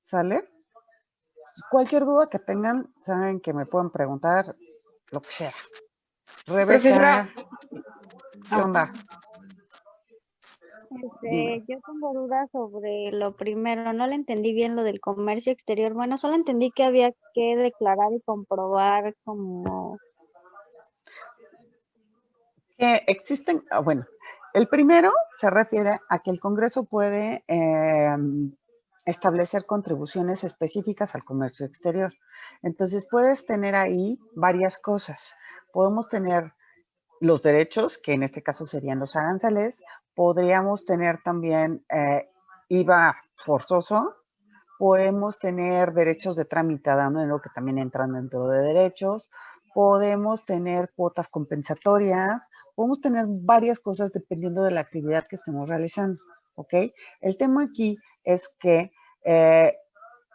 ¿Sale? Cualquier duda que tengan, saben que me pueden preguntar lo que sea. Rebeca, profesora, ¿qué onda? Yo tengo dudas sobre lo primero, no le entendí bien lo del comercio exterior. Bueno, solo entendí que había que declarar y comprobar como... Que existen, bueno, el primero se refiere a que el Congreso puede establecer contribuciones específicas al comercio exterior. Entonces, puedes tener ahí varias cosas. Podemos tener los derechos, que en este caso serían los aranceles. Podríamos tener también IVA forzoso. Podemos tener derechos de trámite aduanero que también entran dentro de derechos. Podemos tener cuotas compensatorias. Podemos tener varias cosas dependiendo de la actividad que estemos realizando. ¿Ok? El tema aquí es que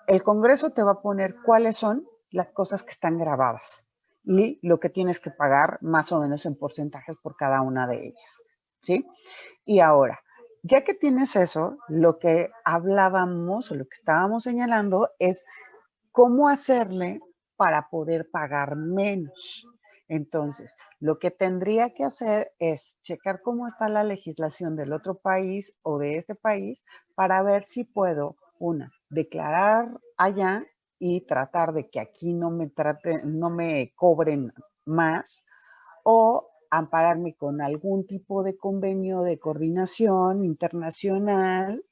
el Congreso te va a poner cuáles son las cosas que están grabadas y lo que tienes que pagar más o menos en porcentajes por cada una de ellas, ¿sí? Y ahora, ya que tienes eso, lo que hablábamos o lo que estábamos señalando es cómo hacerle para poder pagar menos. Entonces, lo que tendría que hacer es checar cómo está la legislación del otro país o de este país para ver si puedo, declarar allá y tratar de que aquí no me cobren más, o ampararme con algún tipo de convenio de coordinación internacional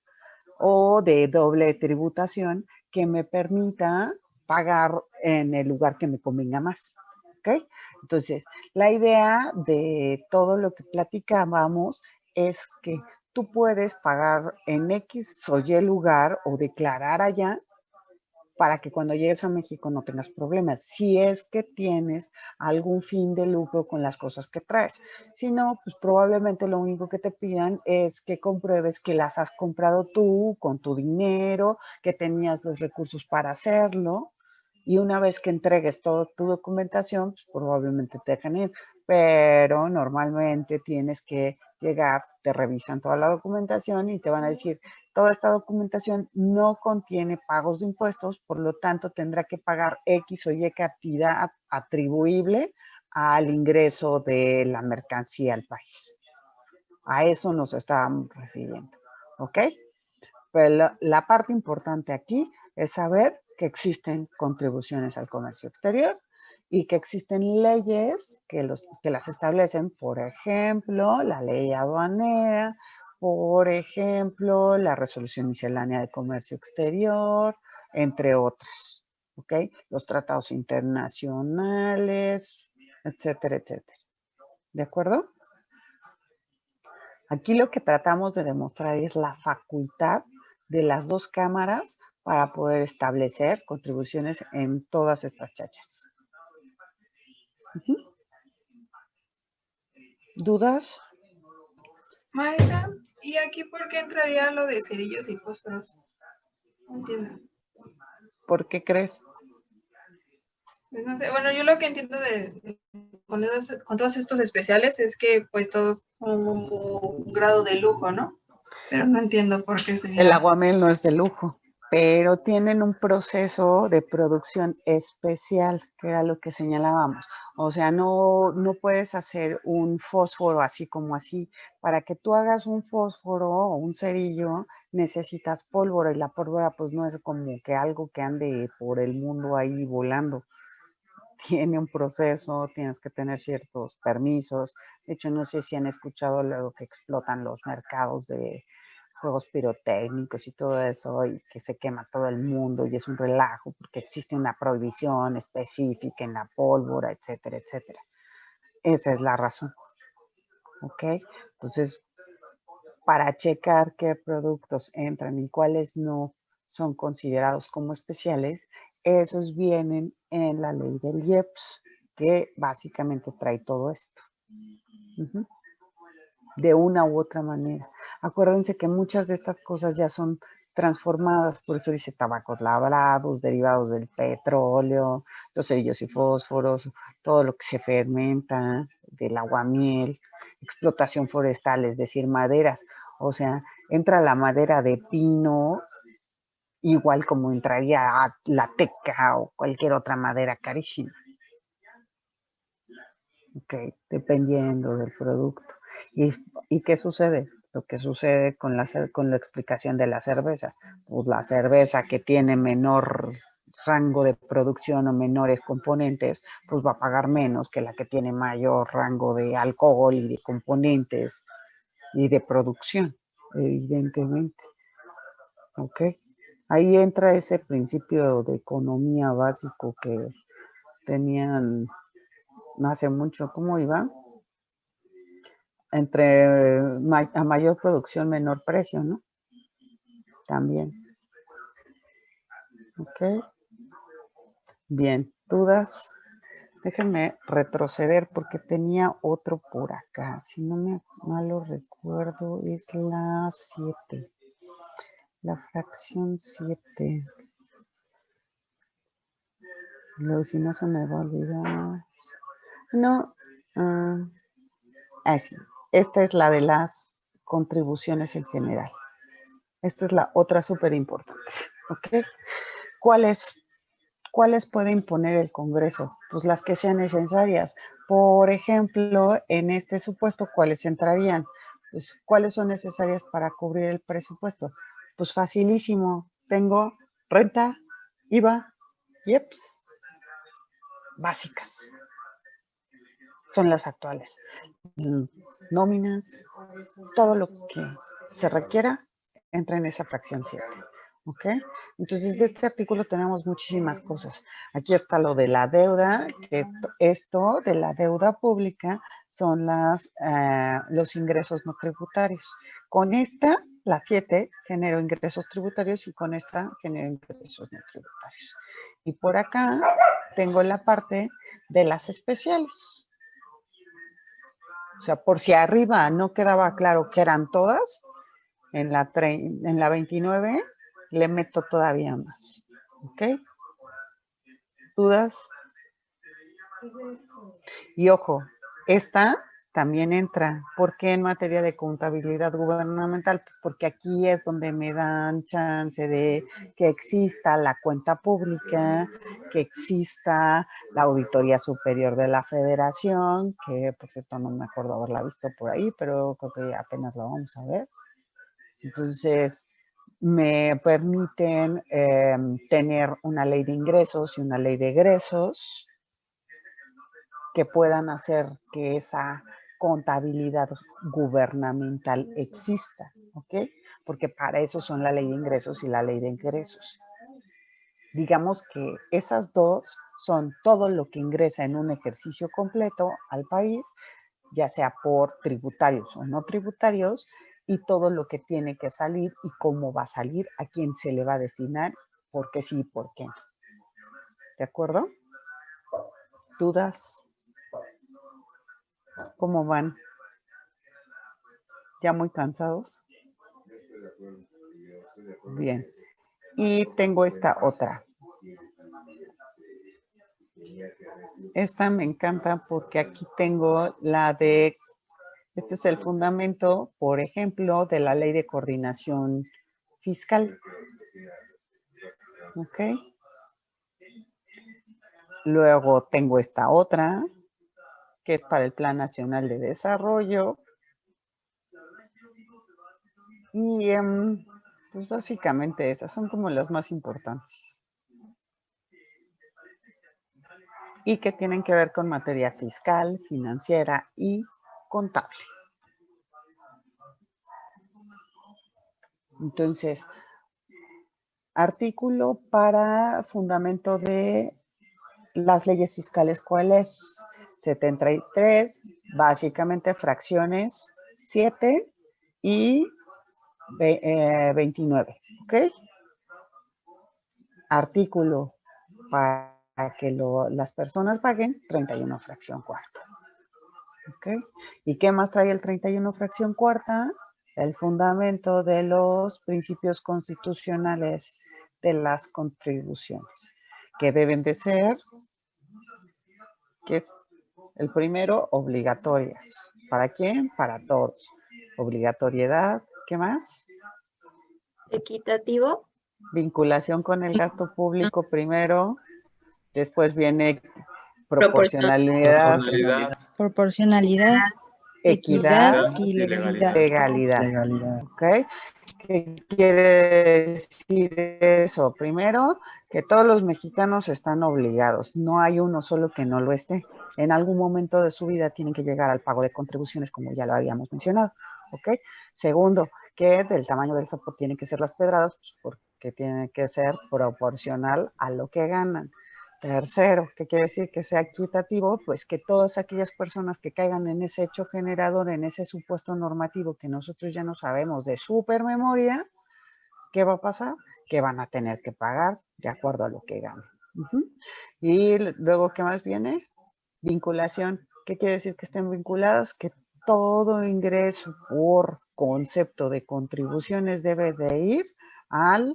o de doble tributación que me permita pagar en el lugar que me convenga más. ¿Ok? Entonces, la idea de todo lo que platicábamos es que tú puedes pagar en X o Y lugar o declarar allá para que cuando llegues a México no tengas problemas, si es que tienes algún fin de lucro con las cosas que traes. Si no, pues probablemente lo único que te pidan es que compruebes que las has comprado tú con tu dinero, que tenías los recursos para hacerlo, y una vez que entregues toda tu documentación, pues probablemente te dejan ir, pero normalmente tienes que llegar, te revisan toda la documentación y te van a decir, toda esta documentación no contiene pagos de impuestos, por lo tanto tendrá que pagar X o Y cantidad atribuible al ingreso de la mercancía al país. A eso nos estábamos refiriendo, ¿ok? Pero la parte importante aquí es saber que existen contribuciones al comercio exterior y que existen leyes que las establecen, por ejemplo, la ley aduanera, por ejemplo, la resolución miscelánea de comercio exterior, entre otras, ¿ok? Los tratados internacionales, etcétera, etcétera. ¿De acuerdo? Aquí lo que tratamos de demostrar es la facultad de las dos cámaras para poder establecer contribuciones en todas estas chachas. ¿Dudas? Maestra, ¿y aquí por qué entraría lo de cerillos y fósforos? No entiendo. ¿Por qué crees? Pues no sé, bueno, yo lo que entiendo con todos estos especiales es que pues todos con un grado de lujo, ¿no? Pero no entiendo por qué sería. El aguamiel no es de lujo, pero tienen un proceso de producción especial, que era lo que señalábamos. O sea, no puedes hacer un fósforo así como así. Para que tú hagas un fósforo o un cerillo, necesitas pólvora, y la pólvora pues no es como que algo que ande por el mundo ahí volando. Tiene un proceso, tienes que tener ciertos permisos. De hecho, no sé si han escuchado lo que explotan los mercados de juegos pirotécnicos y todo eso, y que se quema todo el mundo y es un relajo porque existe una prohibición específica en la pólvora, etcétera, etcétera. Esa es la razón. ¿Ok? Entonces, para checar qué productos entran y cuáles no son considerados como especiales, esos vienen en la ley del IEPS, que básicamente trae todo esto. De una u otra manera. Acuérdense que muchas de estas cosas ya son transformadas, por eso dice tabacos labrados, derivados del petróleo, los cerillos y fósforos, todo lo que se fermenta, del aguamiel, explotación forestal, es decir, maderas. O sea, entra la madera de pino, igual como entraría la teca o cualquier otra madera carísima. Ok, dependiendo del producto. ¿Y qué sucede? Lo que sucede con la explicación de la cerveza. Pues la cerveza que tiene menor rango de producción o menores componentes, pues va a pagar menos que la que tiene mayor rango de alcohol y de componentes y de producción, evidentemente. ¿Ok? Ahí entra ese principio de economía básico que tenían no hace mucho. ¿Cómo iba? Entre a mayor producción, menor precio, ¿no? También. Ok. Bien, ¿dudas? Déjenme retroceder porque tenía otro por acá. Si no me mal lo recuerdo, es la 7. La fracción 7. Luego, si no se me va a olvidar. No. Sí. Esta es la de las contribuciones en general. Esta es la otra súper importante. ¿Ok? ¿Cuáles puede imponer el Congreso? Pues las que sean necesarias. Por ejemplo, en este supuesto, ¿cuáles entrarían? Pues, ¿cuáles son necesarias para cubrir el presupuesto? Pues facilísimo. Tengo renta, IVA, IEPS, básicas. Son las actuales. Nóminas, todo lo que se requiera entra en esa fracción 7. ¿Ok? Entonces, de este artículo tenemos muchísimas cosas. Aquí está lo de la deuda, que esto de la deuda pública son los ingresos no tributarios. Con esta, la 7, genero ingresos tributarios y con esta genero ingresos no tributarios. Y por acá tengo la parte de las especiales. O sea, por si arriba no quedaba claro que eran todas, en la 29 le meto todavía más. ¿Ok? ¿Dudas? Y ojo, esta también entra. ¿Por qué en materia de contabilidad gubernamental? Porque aquí es donde me dan chance de que exista la cuenta pública, que exista la Auditoría Superior de la Federación, que por cierto no me acuerdo haberla visto por ahí, pero creo que apenas la vamos a ver. Entonces, me permiten tener una ley de ingresos y una ley de egresos que puedan hacer que esa contabilidad gubernamental exista, ¿ok? Porque para eso son la ley de ingresos y la ley de egresos. Digamos que esas dos son todo lo que ingresa en un ejercicio completo al país, ya sea por tributarios o no tributarios, y todo lo que tiene que salir y cómo va a salir, a quién se le va a destinar, por qué sí y por qué no. ¿De acuerdo? ¿Dudas? ¿Cómo van? ¿Ya muy cansados? Bien. Y tengo esta otra. Esta me encanta porque aquí tengo la de, este es el fundamento, por ejemplo, de la Ley de Coordinación Fiscal. ¿Ok? Luego tengo esta otra, que es para el Plan Nacional de Desarrollo. Y pues básicamente esas son como las más importantes. Y que tienen que ver con materia fiscal, financiera y contable. Entonces, artículo para fundamento de las leyes fiscales, ¿cuál es? 73, básicamente fracciones 7 y 29, ¿ok? Artículo para que las personas paguen 31 fracción cuarta, ¿ok? ¿Y qué más trae el 31 fracción cuarta? El fundamento de los principios constitucionales de las contribuciones, que deben de ser, que es el primero, obligatorias. ¿Para quién? Para todos. Obligatoriedad, ¿qué más? Equitativo. Vinculación con el gasto público primero, después viene proporcionalidad, equidad y legalidad. Legalidad. ¿Ok? ¿Qué quiere decir eso? Primero, que todos los mexicanos están obligados. No hay uno solo que no lo esté. En algún momento de su vida tienen que llegar al pago de contribuciones, como ya lo habíamos mencionado. ¿Ok? Segundo, que del tamaño del sapo tienen que ser las pedradas, pues porque tiene que ser proporcional a lo que ganan. Tercero, ¿qué quiere decir que sea equitativo? Pues que todas aquellas personas que caigan en ese hecho generador, en ese supuesto normativo que nosotros ya no sabemos de súper memoria, ¿qué va a pasar? Que van a tener que pagar de acuerdo a lo que ganen. Y luego, ¿qué más viene? Vinculación. ¿Qué quiere decir que estén vinculados? Que todo ingreso por concepto de contribuciones debe de ir al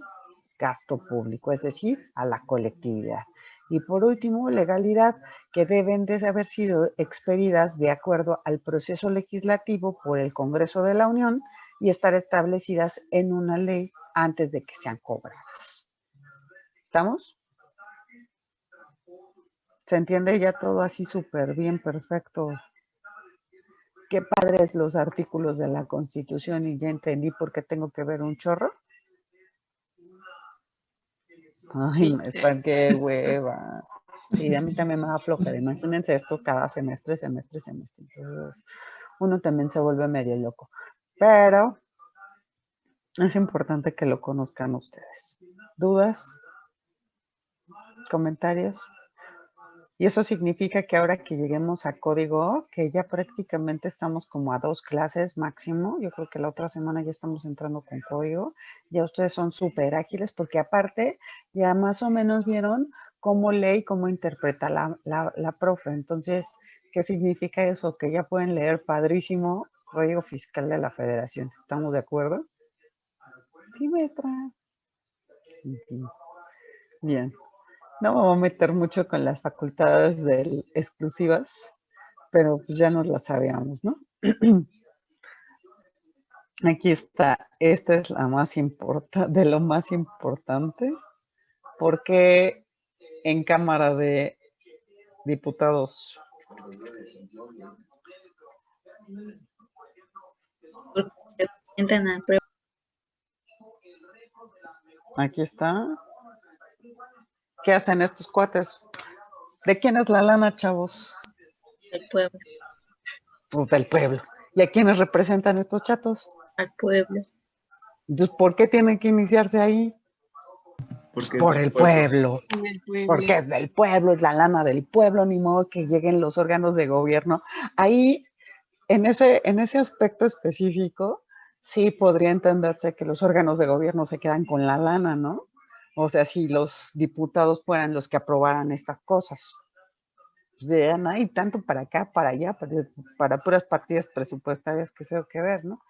gasto público, es decir, a la colectividad. Y por último, legalidad, que deben de haber sido expedidas de acuerdo al proceso legislativo por el Congreso de la Unión y estar establecidas en una ley antes de que sean cobradas. ¿Estamos? ¿Se entiende ya todo así súper bien, perfecto? Qué padres los artículos de la Constitución y ya entendí por qué tengo que ver un chorro. Ay, maestra, qué hueva. Sí, a mí también me da flojera. Imagínense esto cada semestre. Entonces, uno también se vuelve medio loco. Pero es importante que lo conozcan ustedes. ¿Dudas? ¿Comentarios? Y eso significa que ahora que lleguemos a código, que ya prácticamente estamos como a 2 clases máximo, yo creo que la otra semana ya estamos entrando con código, ya ustedes son súper ágiles porque aparte ya más o menos vieron cómo lee y cómo interpreta la profe. Entonces, ¿qué significa eso? Que ya pueden leer padrísimo Código Fiscal de la Federación. ¿Estamos de acuerdo? Sí, maestra. Bien. No me voy a meter mucho con las facultades exclusivas, pero pues ya nos la sabíamos, ¿no? Aquí está, esta es la más importante, de lo más importante, porque en Cámara de Diputados. Aquí está. ¿Qué hacen estos cuates? ¿De quién es la lana, chavos? Del pueblo. Pues del pueblo. ¿Y a quiénes representan estos chatos? Al pueblo. Entonces, ¿por qué tienen que iniciarse ahí? Porque Por el pueblo. El pueblo. Porque es del pueblo, es la lana del pueblo, ni modo que lleguen los órganos de gobierno. Ahí, en ese aspecto específico, sí podría entenderse que los órganos de gobierno se quedan con la lana, ¿no? O sea, si los diputados fueran los que aprobaran estas cosas. Pues ya no hay tanto para acá, para allá, para puras partidas presupuestarias que se que ver, ¿no?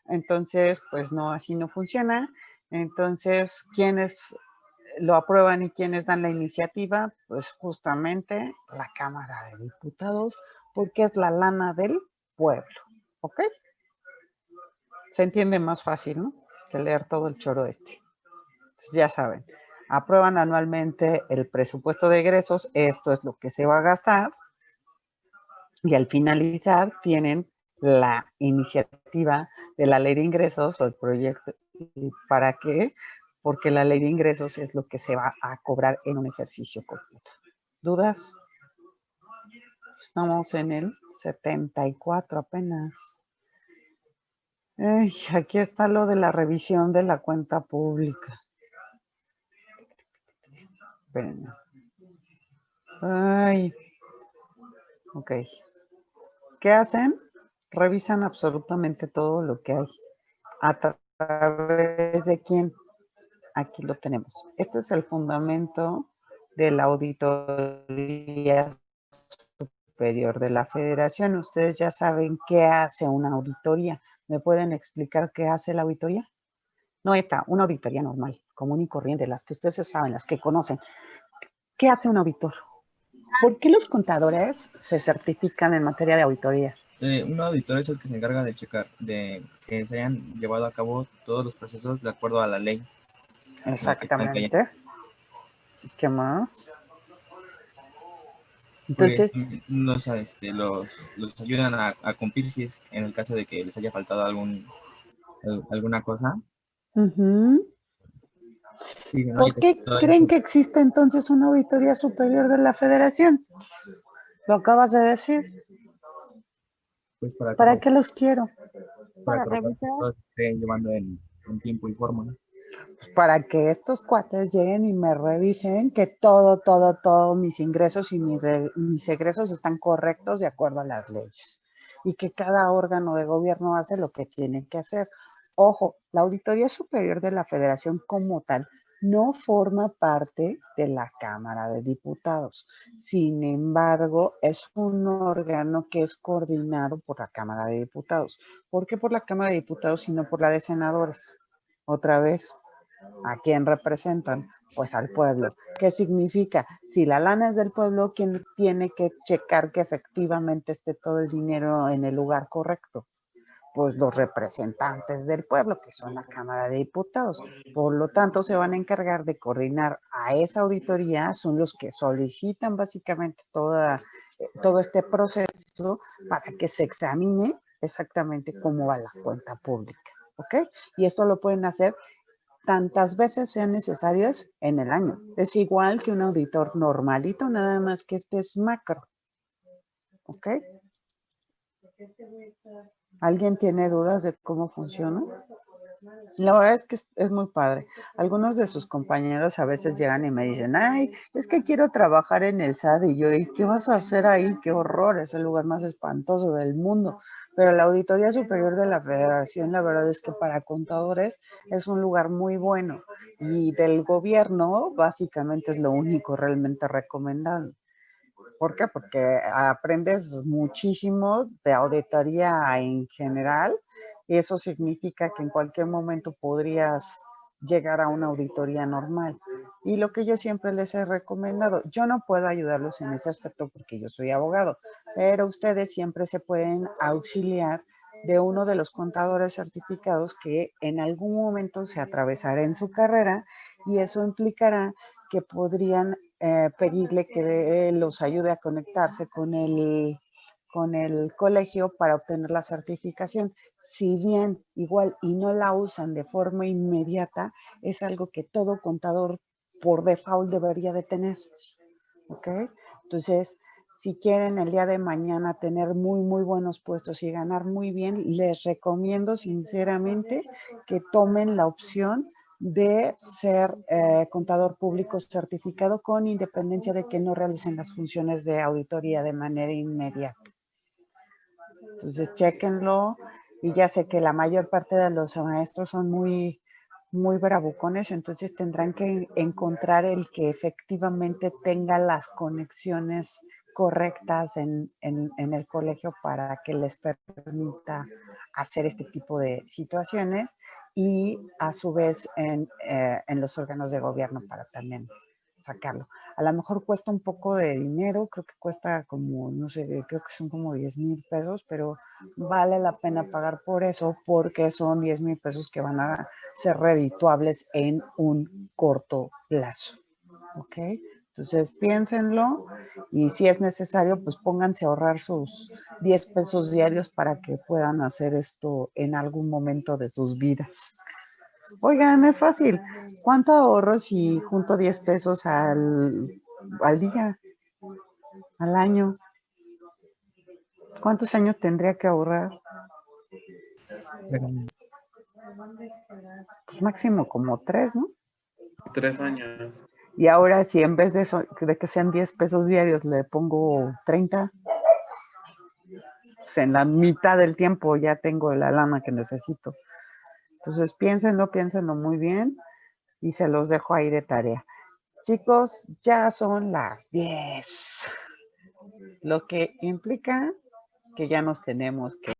Entonces, pues no, así no funciona. Entonces, ¿quiénes lo aprueban y quiénes dan la iniciativa? Pues justamente la Cámara de Diputados, porque es la lana del pueblo, ¿ok? Se entiende más fácil, ¿no? Que leer todo el choro este. Entonces, ya saben, aprueban anualmente el presupuesto de egresos, esto es lo que se va a gastar, y al finalizar tienen la iniciativa de la ley de ingresos o el proyecto. ¿Y para qué? Porque la ley de ingresos es lo que se va a cobrar en un ejercicio completo. ¿Dudas? Estamos en el 74 apenas. Ay, aquí está lo de la revisión de la cuenta pública. Espérenme. Ay. Ok. ¿Qué hacen? Revisan absolutamente todo lo que hay. ¿A través de quién? Aquí lo tenemos. Este es el fundamento de la Auditoría Superior de la Federación. Ustedes ya saben qué hace una auditoría. ¿Me pueden explicar qué hace la auditoría? No esta, una auditoría normal, común y corriente, las que ustedes saben, las que conocen. ¿Qué hace un auditor? ¿Por qué los contadores se certifican en materia de auditoría? Un auditor es el que se encarga de checar de que se hayan llevado a cabo todos los procesos de acuerdo a la ley. Exactamente. ¿Qué más? Pues Entonces, los ayudan a cumplir si es en el caso de que les haya faltado alguna cosa. Dicen, ¿por oye, qué todo creen eso, que existe entonces una auditoría superior de la Federación? Lo acabas de decir. pues ¿Para qué los quiero? para que todo se esté llevando en tiempo y forma, ¿no? Para que estos cuates lleguen y me revisen que todos mis ingresos y mis egresos están correctos de acuerdo a las leyes. Y que cada órgano de gobierno hace lo que tiene que hacer. Ojo, la Auditoría Superior de la Federación como tal no forma parte de la Cámara de Diputados. Sin embargo, es un órgano que es coordinado por la Cámara de Diputados. ¿Por qué por la Cámara de Diputados y no por la de senadores? Otra vez, ¿a quién representan? Pues al pueblo. ¿Qué significa? Si la lana es del pueblo, ¿quién tiene que checar que efectivamente esté todo el dinero en el lugar correcto? Pues los representantes del pueblo, que son la Cámara de Diputados. Por lo tanto, se van a encargar de coordinar a esa auditoría, son los que solicitan básicamente todo este proceso para que se examine exactamente cómo va la cuenta pública. ¿Ok? Y esto lo pueden hacer tantas veces sean necesarias en el año. Es igual que un auditor normalito, nada más que este es macro. ¿Ok? ¿Alguien tiene dudas de cómo funciona? La verdad es que es muy padre. Algunos de sus compañeros a veces llegan y me dicen, ay, es que quiero trabajar en el SAT. Y yo, ¿y qué vas a hacer ahí? Qué horror, es el lugar más espantoso del mundo. Pero la Auditoría Superior de la Federación, la verdad es que para contadores es un lugar muy bueno. Y del gobierno, básicamente es lo único realmente recomendable. ¿Por qué? Porque aprendes muchísimo de auditoría en general y eso significa que en cualquier momento podrías llegar a una auditoría normal. Y lo que yo siempre les he recomendado, yo no puedo ayudarlos en ese aspecto porque yo soy abogado, pero ustedes siempre se pueden auxiliar de uno de los contadores certificados que en algún momento se atravesará en su carrera, y eso implicará que podrían pedirle que los ayude a conectarse con el colegio para obtener la certificación. Si bien igual y no la usan de forma inmediata, es algo que todo contador por default debería de tener. ¿Ok? Entonces, si quieren el día de mañana tener muy buenos puestos y ganar muy bien, les recomiendo sinceramente que tomen la opción de ser contador público certificado, con independencia de que no realicen las funciones de auditoría de manera inmediata. Entonces, chéquenlo, y ya sé que la mayor parte de los maestros son muy bravucones, entonces tendrán que encontrar el que efectivamente tenga las conexiones correctas en el colegio para que les permita hacer este tipo de situaciones, y a su vez en los órganos de gobierno para también sacarlo. A lo mejor cuesta un poco de dinero, creo que cuesta como, no sé, creo que son como 10,000 pesos, pero vale la pena pagar por eso, porque son 10,000 pesos que van a ser redituables en un corto plazo. ¿Ok? Entonces piénsenlo, y si es necesario, pues pónganse a ahorrar sus 10 pesos diarios para que puedan hacer esto en algún momento de sus vidas. Oigan, es fácil. ¿Cuánto ahorro si junto 10 pesos al día, al año? ¿Cuántos años tendría que ahorrar? Pues máximo como 3, ¿no? 3 años. Y ahora, si en vez de eso, de que sean 10 pesos diarios, le pongo 30, pues en la mitad del tiempo ya tengo la lana que necesito. Entonces, piénsenlo muy bien, y se los dejo ahí de tarea. Chicos, ya son las 10, lo que implica que ya nos tenemos que